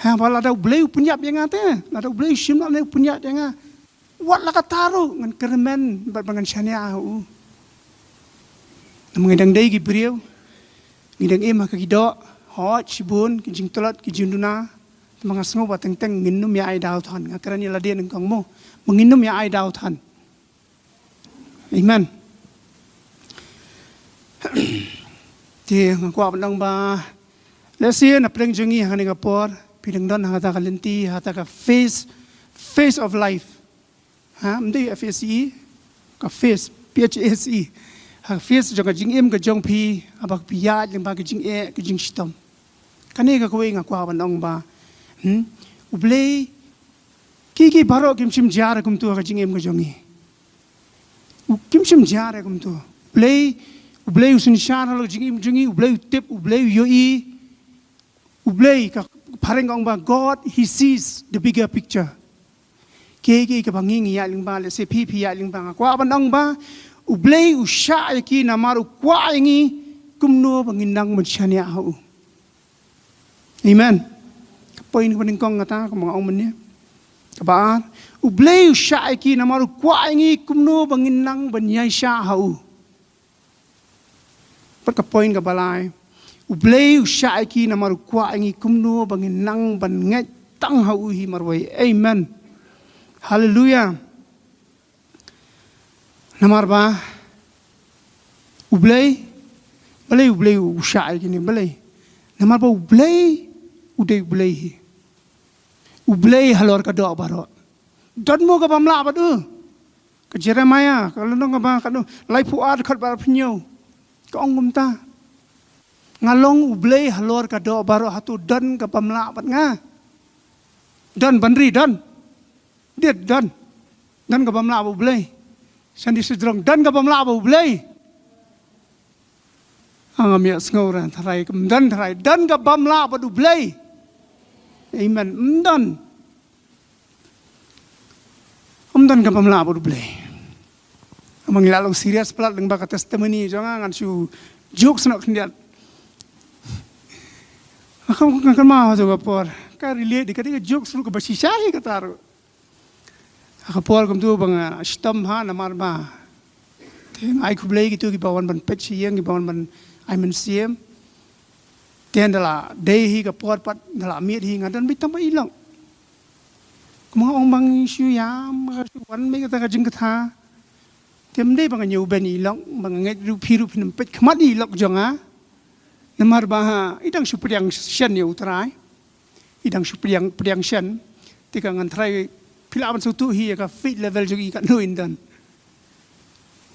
Ha wala daw blay punyap yang ate. La daw blay sim na punyap yang. Wala ka taro ngan kermen bat bangan syania u. Namangidang day gibriw. Ngidang ema ka gido hot sibun kijing tolat kijing duna. Mga sengo ba teng nginum ya ai daw than nga karani la den kang mo manginum ya ai daw than amen ti nga kwa bandang ba lesia na preng jungi ha ni kapor pidang don ha ta kalenti ha ta ka face of life ha mdi FSE ka face PHSE ha face jong jing em ka jong pi abak piya jing ba ka jing e ka jing stom kani ka ko nga kwa bandang ba ublei ki Baroh kimsim jar kum tu ka jingem ka jongi kimsim jar kum tu ublei usun shar lo jingem jongi ublei tip ublei yoi ublei ka pareng ong ba God he sees the bigger picture ki ka banging ya ling ba le se pi ya ling ba kwa banong ba ublei usha ki na maru kwa ingi kumno banginang mansyania hau amen poin ko ning kong ngata ko mga ong manya kabar ublei usha ki na maru kwa ingi kumno banginang ban Iaishah hau pat ka poin ka balai ublei usha ki na maru kwa ingi kumno banginang ban ngai tang hau hi marwai amen hallelujah namar ba ublei usha ki ni balai namar ba ublei udai ublei halor ka do Baroh don mo ka bamla ba du ka Jeremiah ka lonong ka ba ka do lai puad khat ba phnyo ka ongum ta ngalong ublei halor ka do Baroh hatu don ka bamla ba nga don banri don diet don ka bamla ba ublei sandi sedrong don ka bamla ba ublei angam ya sngoran tharai kam don ka bamla ba ublei amen umdan ka pamla bo blay amang lalong serious plat leng ba ka testimony jonga ngan su jokes nak ndiat akam kan ma jo por ka relate ka jokes lu ka basisai ka taro akapor kum tu bang stom ha namar ba ai ku blay gitu ki bawan ban pech yang ki bawan ban ai men siem Tian dala dehi ka pot pat dala miet hi ngadan bitam ba ilong. Mga ong bang siyam mga suwan may kata ka jingkatha. Tiam de bang nyu ben ilong bang nget rupi nampet khamat ilok jonga. Namar ba idang supriang shen yu trai. Idang supriang shen. Tika ngan trai pilawan sutu hi ka fit level jogi ka nuin dan.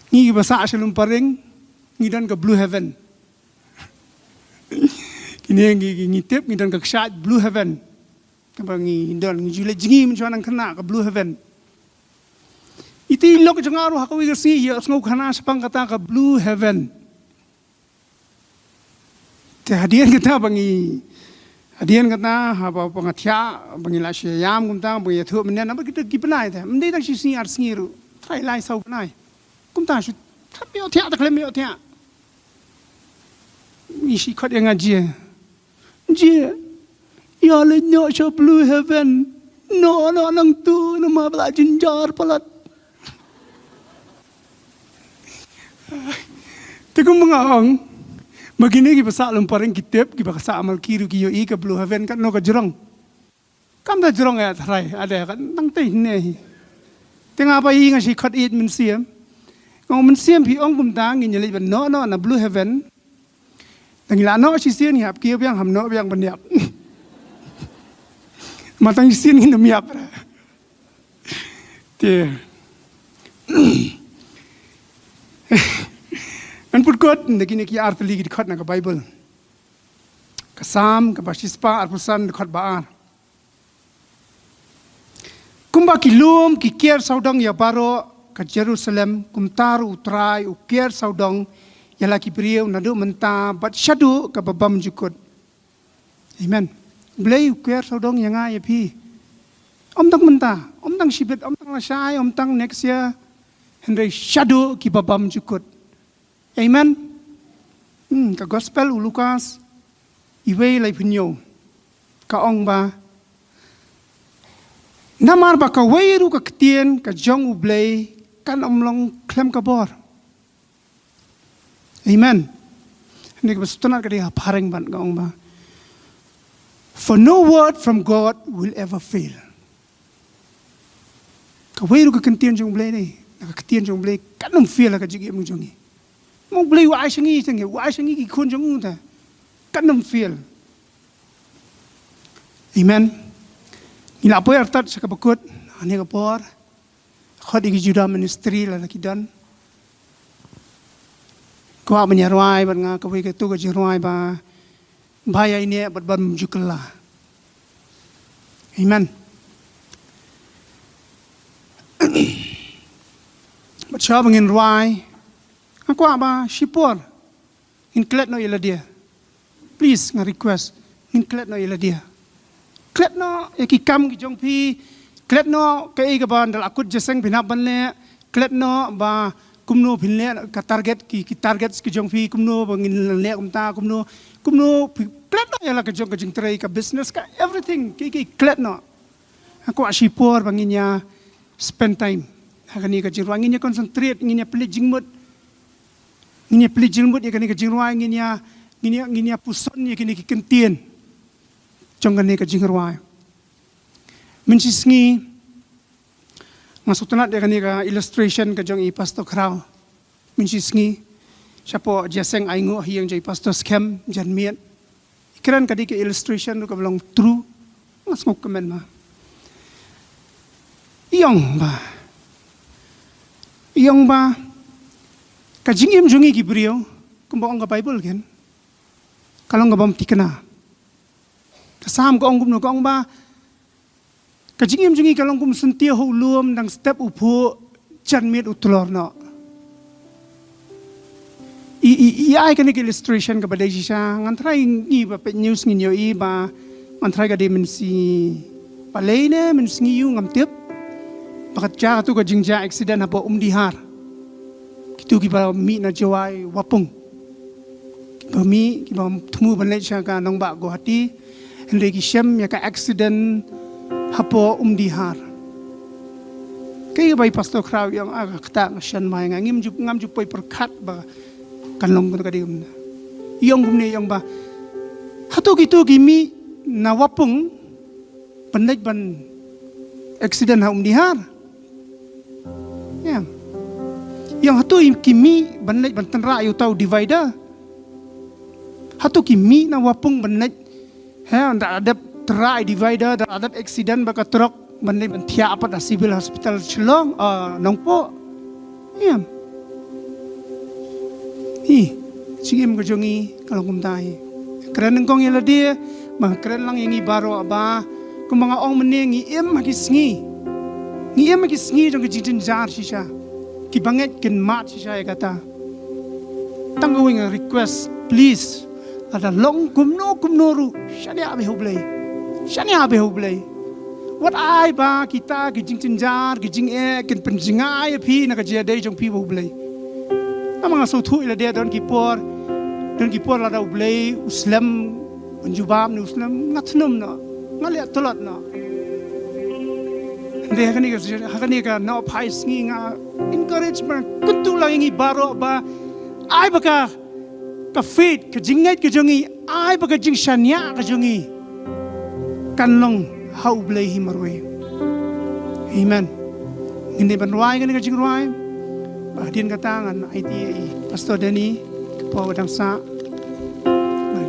Ngi basa selum paring ngidan ka blue heaven. Kini ngi tip ngidan ka ksat blue heaven. Kapag ngidan ngi jule jingi menjuanan kena ka blue heaven. Iti lok jangaru hakawi ka si ya ngau kana sepang kata ka blue heaven. Te hadian kita bangi hadian kata haba pangatya bangi lasya yam kumta bangi thu menen apa kita gipenai te mendai tak si ar singiru trai lai sau penai kumta su tapio thya tak lemio thya isi khot yang aje je ya le nyo cho blue heaven no nang tu nama bala jinjar palat tekum mangong magini ki basa lum pareng kitep ki basa amal kiru ki yo I ka blue heaven kan no ka jurong kam da jurong ya thrai ada kan nang te ne tenga pa I nga si khot it min siam ngong min siam pi ong kum tang ngi nyeli ban no na blue heaven tang la no si sian hap ki byang ham no byang ban yap matang sian ngi nam yap te An put kot ndekini ki art ligi khot na ka Bible. Kasam ka basispa arpusan khot baar. Kumba ki lum ki kier saudang ya Baroh ka Jerusalem kumtar utrai u kier saudang ya laki prieu nadu menta bat syadu ka babam jukut. Amen. Blay u kier saudang yang Iaphi. Om tang menta, om tang sibet, om tang lasai, om tang next year henry syadu ki babam jukut. Amen. Ka gospel u Lukas iwe lai pinyo ka ong ba namar ba ka weiru ka ktien ka jong u blay kan omlong klem ka bor. Amen. Ni ka sutunan ka dia pareng ban ka ong ba. For no word from God will ever fail. Ka weiru ka ktien jong blay ni ka ktien jong blay kan om fail ka jigi mo jongi. Mong beli Iaishah ni tengah, Iaishah ni ikut jong tu, kan nam feel. Amen. Ila apa yang terjadi sekabakut, ane kapor, khod igi juda ministry lah lagi dan. Kau apa menyerwai, bernga kau ikut tu kejerwai ba, bahaya ini berbam juklah. Amen. Macam mengin ruai. Aku apa sipor inklet no ila dia please nga request inklet no ila dia klet no ki kam ki jong pi klet no kai ka ban dal akut jeseng bina ban le klet no ba kumno phin le ka target ki target ki jong pi kumno bangin le kumta kumno klet no ila ka jong ka jing trai ka business ka everything ki klet no aku sipor banginya spend time hakani ka jing wanginya concentrate nginya peli jingmut Nginya peli jilmut ya kini ke jingruai nginya puson ya kini ke kentien. Jong kini ke jingruai. Mencisngi masuk tenat ya kini ke illustration ke jong I pastor Chruch. Mencisngi siapa jaseng aingu yang jadi pastor scam janmiat. Ikiran kadi ke illustration tu ke belong true. Masuk komen mah. Iyong ba. Kajingim jungi gibriyo, kumbang ang Bible kan, kalau nggak bom tikena, kasam ko ang gumno ko ang ba, kajingim jungi kalau gum sentia hulum dang step upo janmit utlor no. Ai kan illustration kepada Iaishah, ngantrai ngi ba pet news nginyo ba, ngantrai ka dimensi palay ne mensi ngiyo ngamtip, bakat jatuh ka Jingjynjar accident hapo dihar. Itu kita mi na jawai wapung. Kita mi kita temu balik siapa nong bak gohati, hendak kisem ya ka accident hapo dihar. Kaya bay pastor Chruch yang agak kata ngasyan may ngam jupoy perkat ba kanlong ko kadigum na. Iyong gumne yang ba hatu gitu gimi nawapung pandai ban accident haum dihar. Ya. Yang hatu kimi bandai ban tenra ayu tahu divider. Hatu kimi nawapung bandai ndak ada terai divider, ndak ada accident baka truk bandai ban tia apa dah civil hospital Shillong, Nongkhlaw. Ya. Cigim kejongi kalau kumtai. Keren engkong yang dia, mah keren lang yang Baroh aba, kung mga ong meneng iem magisngi dong ke Jingjynjar sisa, kibanget ken mat sisa ya kata. Tangguing request, please, ada long kumno ru, shani abe hublay. What ai ba kita ke Jingjynjar, ke ken penjengai pi nak jadi jong pi hublay. Namang sautu ila dia don kipor lada hublay Uslam menjubam ni Uslam ngatnum na ngaliat tolat na. Dia hakani ka na pais ngi nga encouragement kuntu lang ngi Baroh ba ai baka ka faith ka jingai ka jongi ai baka Jingjynjar ka jongi kanlong haublay himarwe. Amen. Hindi banwai ka Jingjynjar. Bahdian katangan ITA Pastor Denny kepawa dangsa.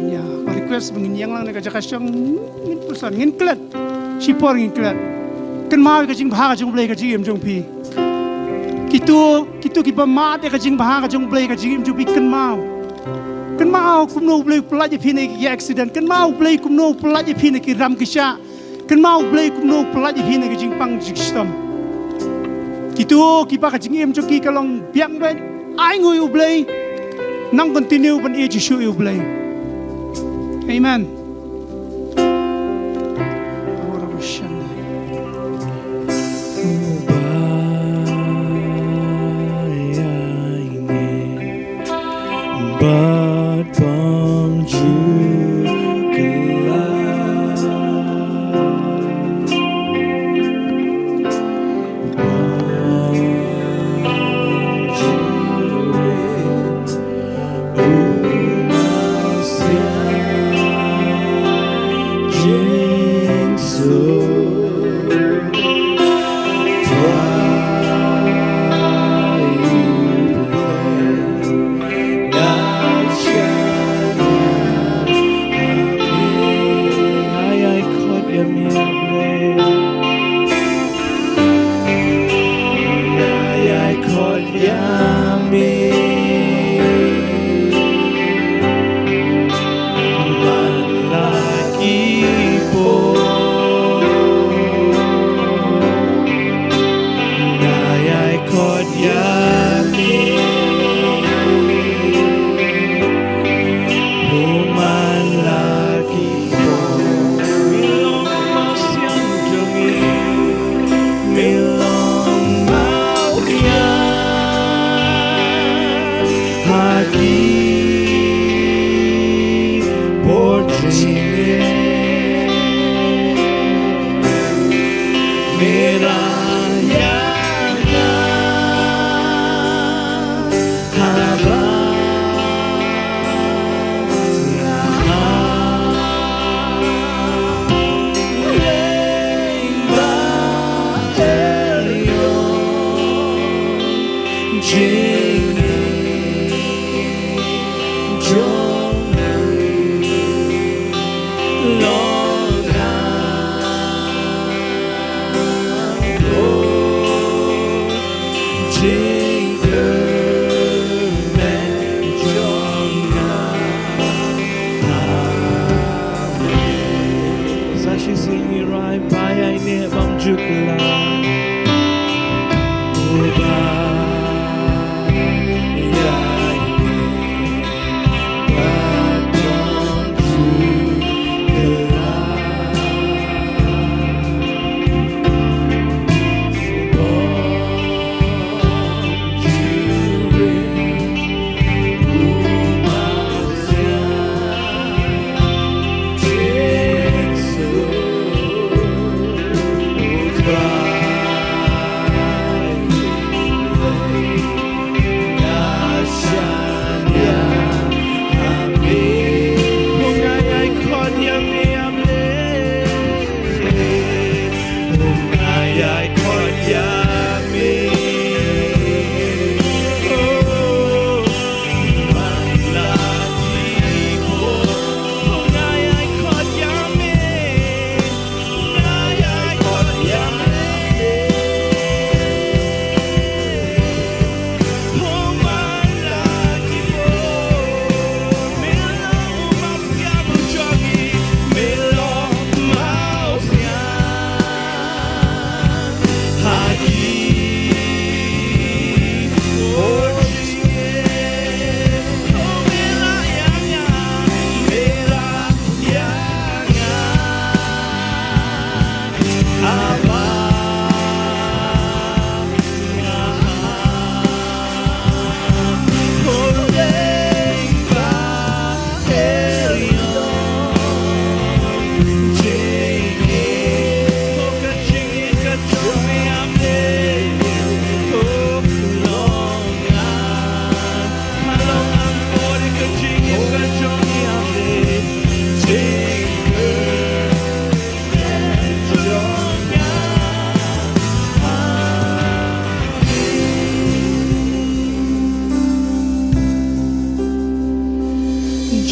Ya, request menginyang lang nagajakasyang ngin pusan ngin klat. Sipor ngin klat. Kan mau ka jing baha ka jong blay ka jing jong pi. Kitu kipa ma de ka jing baha ka jong blay ka jing jong pi kan mau. Kan mau kumno blay pelaj pi ne ki accident. Kan mau blay kumno pelaj pi ne ki ram kisha. Kan mau blay kumno pelaj pi ne ki jing pang jikstam. Kitu kipa ka jing jong ki kalong biang ben ai ngui blay nang continue ban e jisu blay. Amen. Bat bang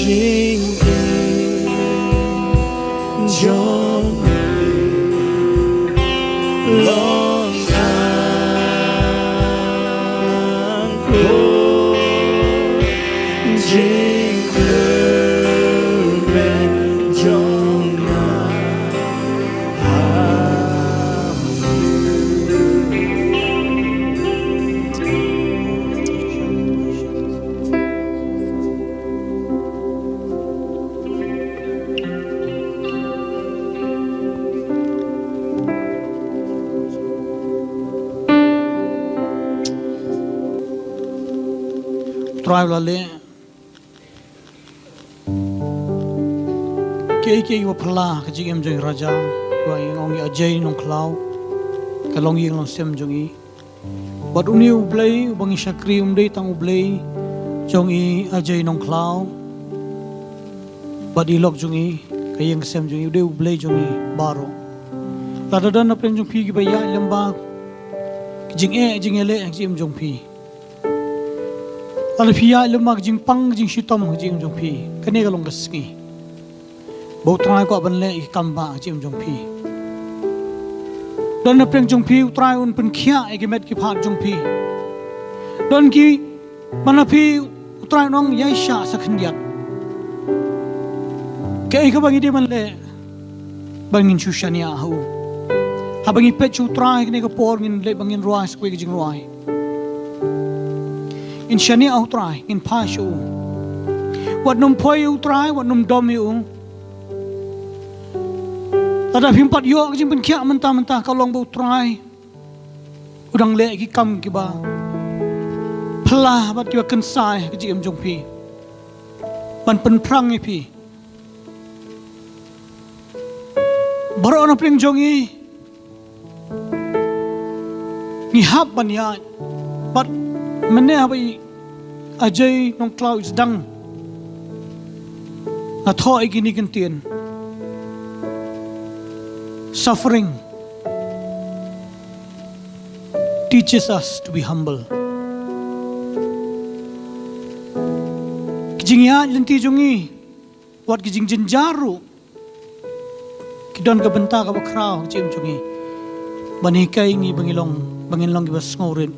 Long Jingkyrmen Jongna Try lale ke wa phla ka jigem joi raja wa ngong ya jai Nongkhlaw ka long ying long sem jongi but uniu blai bangi shakri dei tang blai jongi ajai Nongkhlaw but ilok jongi ka yeng sem jongi dei blai jongi Baroh la da na pen jong phi ki ba ya lamba jingele jim jong phi Alfia lemak jing pang jing shitom jing jong phi kane ga long gaski bo trai ko ban le kamba jing jong phi don na preng jong phi trai un pen khia e ki met ki phak jong phi don ki mana phi trai nong Iaishah sakhndiat ke ka bangi de man le bangin chu shania hu ha bangi pe chu trai ne ka por ngin le bangin ruai skwe jing ruai in shani au try in pashu what num poi u try what num dom u tada phim pat yo jing pen khia man ta ka long bo try udang le ki kam ki ba phla bat ki kan sai ki jim jong phi ban pen prang i phi Baroh na pring jong i ni hab ban ya but mane habai ajai Nongkhlaw is dang na tho igini kan tien suffering teaches us to be humble kijingya lenti jongi wat Jingjynjar kidon ka benta ka bakraw jim jongi banikai ngi bangilong ki bas ngorin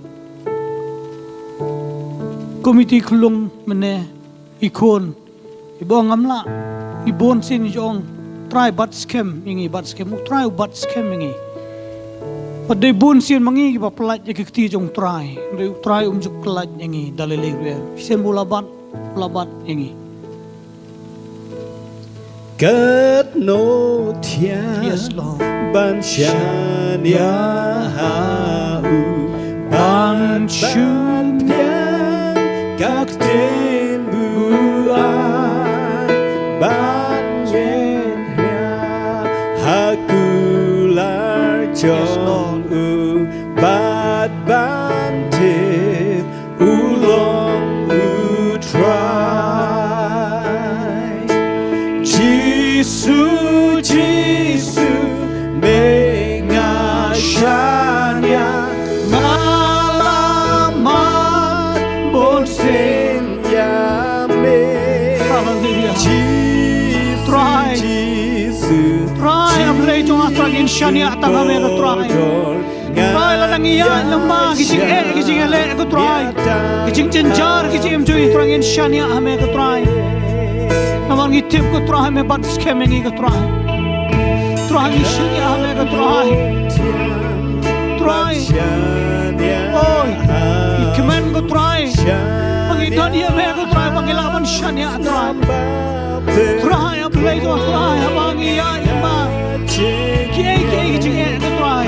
Komiti khulung mene ikon ibong amla ibon sin jong try but scam ingi but scam try but scam ingi padai bon sin mangi ba plat ya kiti jong try juk plat ingi dalele re sen bulabat ingi Kat no tia yes Lord ban shan ya ha u ban chun các tên buai ban yen ha kular chong u bad ban te ulong u try Jesus me nga shanya in shania tanga me ko try la nang iya lama kijing ele ko try Jingjynjar kijim joi trang in shania me ko try nawang itip ko try me bat scamming ko try in shania me ko try oi ikmen ko try pangidon iya me ko try pangilaban shania try play ko try awang iya ma Kiai jing e ko try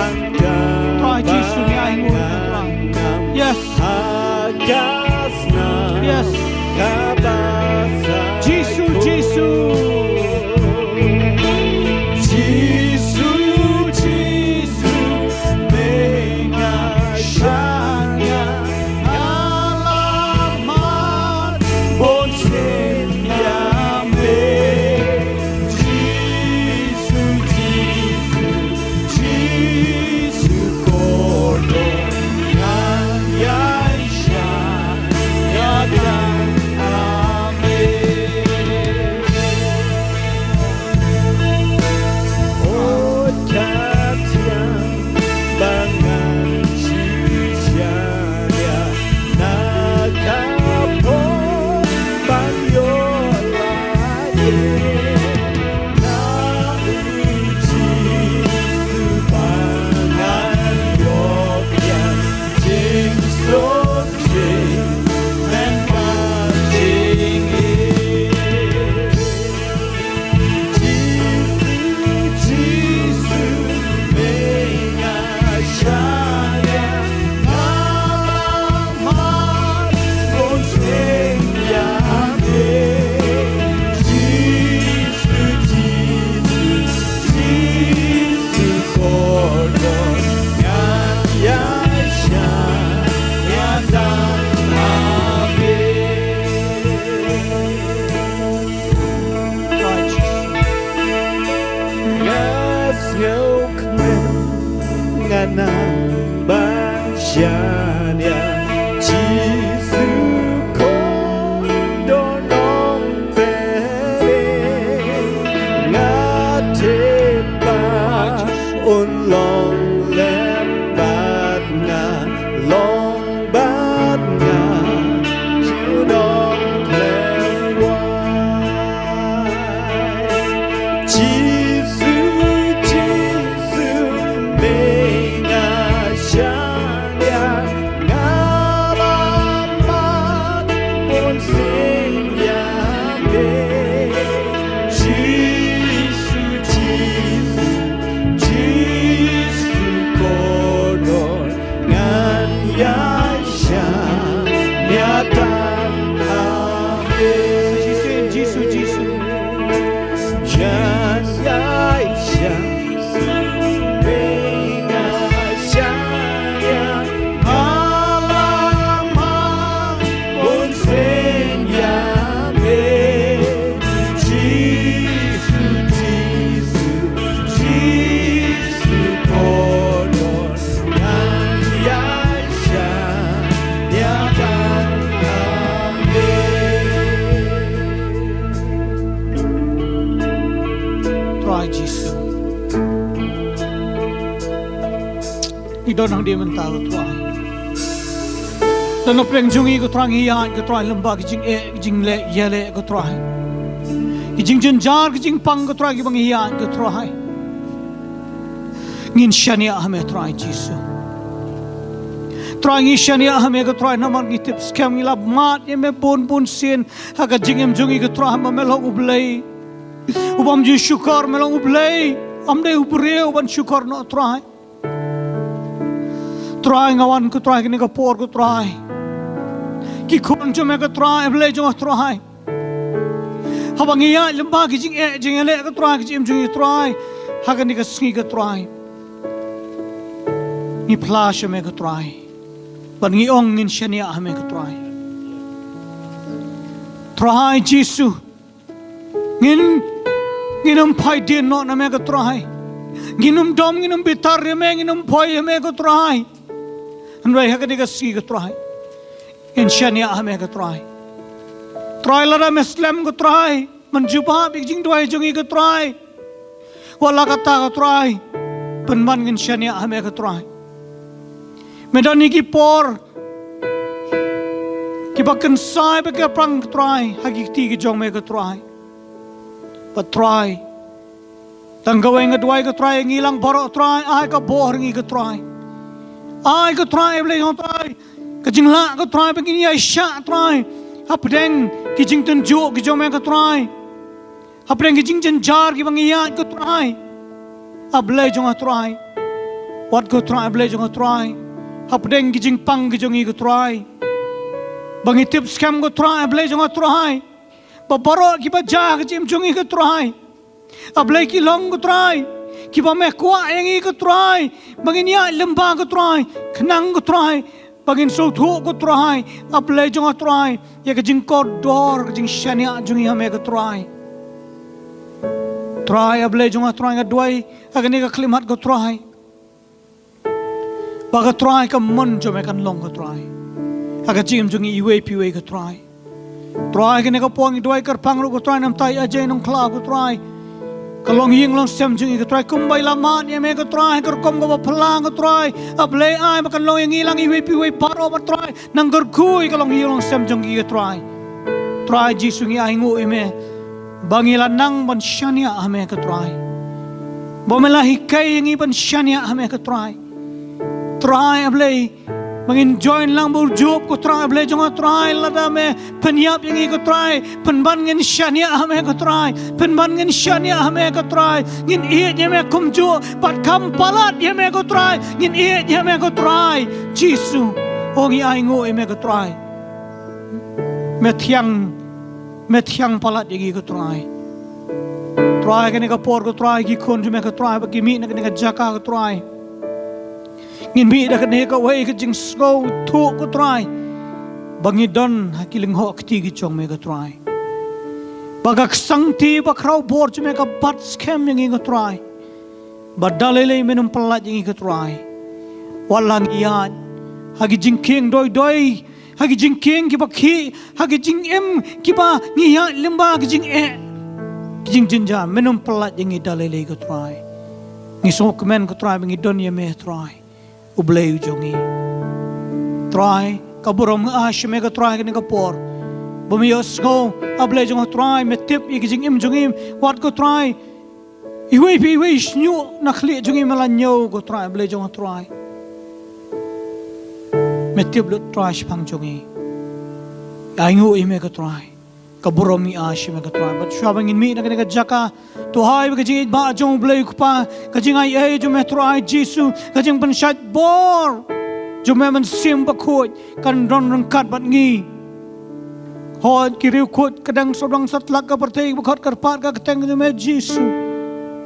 Jesus ni ai mo yes Jesus menga shanya alamat bonsen ya me Iaishah Idon ang di mentalo tuai. Dan openg jungi ko trang hiyan ko tuai lembag jing le yele ko tuai. Jingjynjar jing pang ko tuai bang hiyan ko tuai. Ngin shania hame tuai Jisu. Tuai ngi shania hame ko tuai namar ngi tips kam ilab mat ye me bon sin haga jingem jungi ko tuai ma melong ublei. Ubam ji syukar melong ublei. Amde ubre uban syukar no tuai. Try ngawan ko try kini ko por ko try ki kon jo me ko try ble jo try habang iya lembag jing ele ko try jim jing try hagan ni ka sngi ko try ni flash me ko try ban ngi ong nin shania me ko try Jisu nginum pai din no na me ko try nginum dom nginum bitar me nginum poi me ko try Andai haga diga ski ko try. Inshania hame ko try. Try lara meslam ko try. Manjuba bigjing Duwai jungi ko try. Wala kata ko try. Penman inshania hame ko try. Medani ki por. Ki bakan sai baka prang try. Hagi ti ki jong me ko try. But try. Tanggawai nga Duwai ko try. Ngilang Baroh try. Ay ka bohor ngi ko try. Ai ko try ble ko try ka jingla ko try begini Iaishah try hapdeng ki Jingjynjar ki jome ko try hapdeng ki Jingjynjar ki bangiya ko try able jong try what ko try able jong try hapdeng ki jingpang ki jongi ko try bangi tip scam ko try able jong try Baroh ki baja ki jim jongi ko try able ki long ko try Kiba me kuat yang ikut try, bagin ya lembah ko try, kenang ko try, bagin sotu ko try, aple jong try, ya kejing kodor, kejing shania jong ya me ko try, aple jong try ka Duwai, agan ni ka klimat ko try, baga try ka mon jom kan long ko try, aga jim jong Iaphi ko try ka ni ka puang Duwai kerpang ko try nam tai aja Nongkhlaw ko try. Kalong hing long sem jing ko try kumbay Laban ye me ko try kerkom ko phalang ko try able ai makan long yang ilang Iaphi Baroh ba try nang gerkui kalong hing long sem jing ko try Jisu ngi ai ngu ime bangilan nang ban shania ame ko try bomela hikai ngi ban shania ame ko try able mangin join lang burjup ko try able jong try lada me penyap yang ko try penban ngin shania ame ko try penban ngin shania ame ko try ngin ie ye me kumju pat kam palat ye me ko try ngin ie ye me ko try Jisu ongi ai ngo me ko try me thiang palat ye ko try kene ka por ko try ki kon me ko try ba ki mi na kene ka jaka ko try ngin mi da kene ka wei ka jing sko thu ko try bangi don hakiling ho kti gi chong me ka try bagak sang ti ba kraw bor me ka bat scam ngi ko try badalele menum pelat ngi ko try walang ian hagi jing king doi hagi jing king ki ba khi hagi jing em ki ba ngi ya limba gi jing Jingjynjar menum pelat ngi dalele ko try ngi Kmen ko try ngi don ye me try ublei jongi try kaburom me ka try kini kapor bumios go ablei jong try me tip iging im jongim what ko try Iaphi shnyu nakhli jongi malanyo ko try ablei jong try me tip lu try pang jongi Aingu ime ka try. Kaboromi ashi me ka try. But shabang in mi na ka jaka to hai ka jing ba jong blay pa ka jing ai ai jo me try Jesu ka jing pan shat bor jo me man sim ba khoi kan ron ron kat bat ngi. Hod kiriu khot kadang sodang satlak ka pertei bukhot karpat ka keteng jo me Jesu.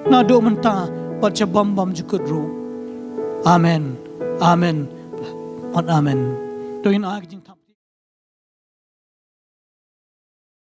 Na do menta pat cha bam bam jukut ro. Amen. Amen. Amen. To in a jing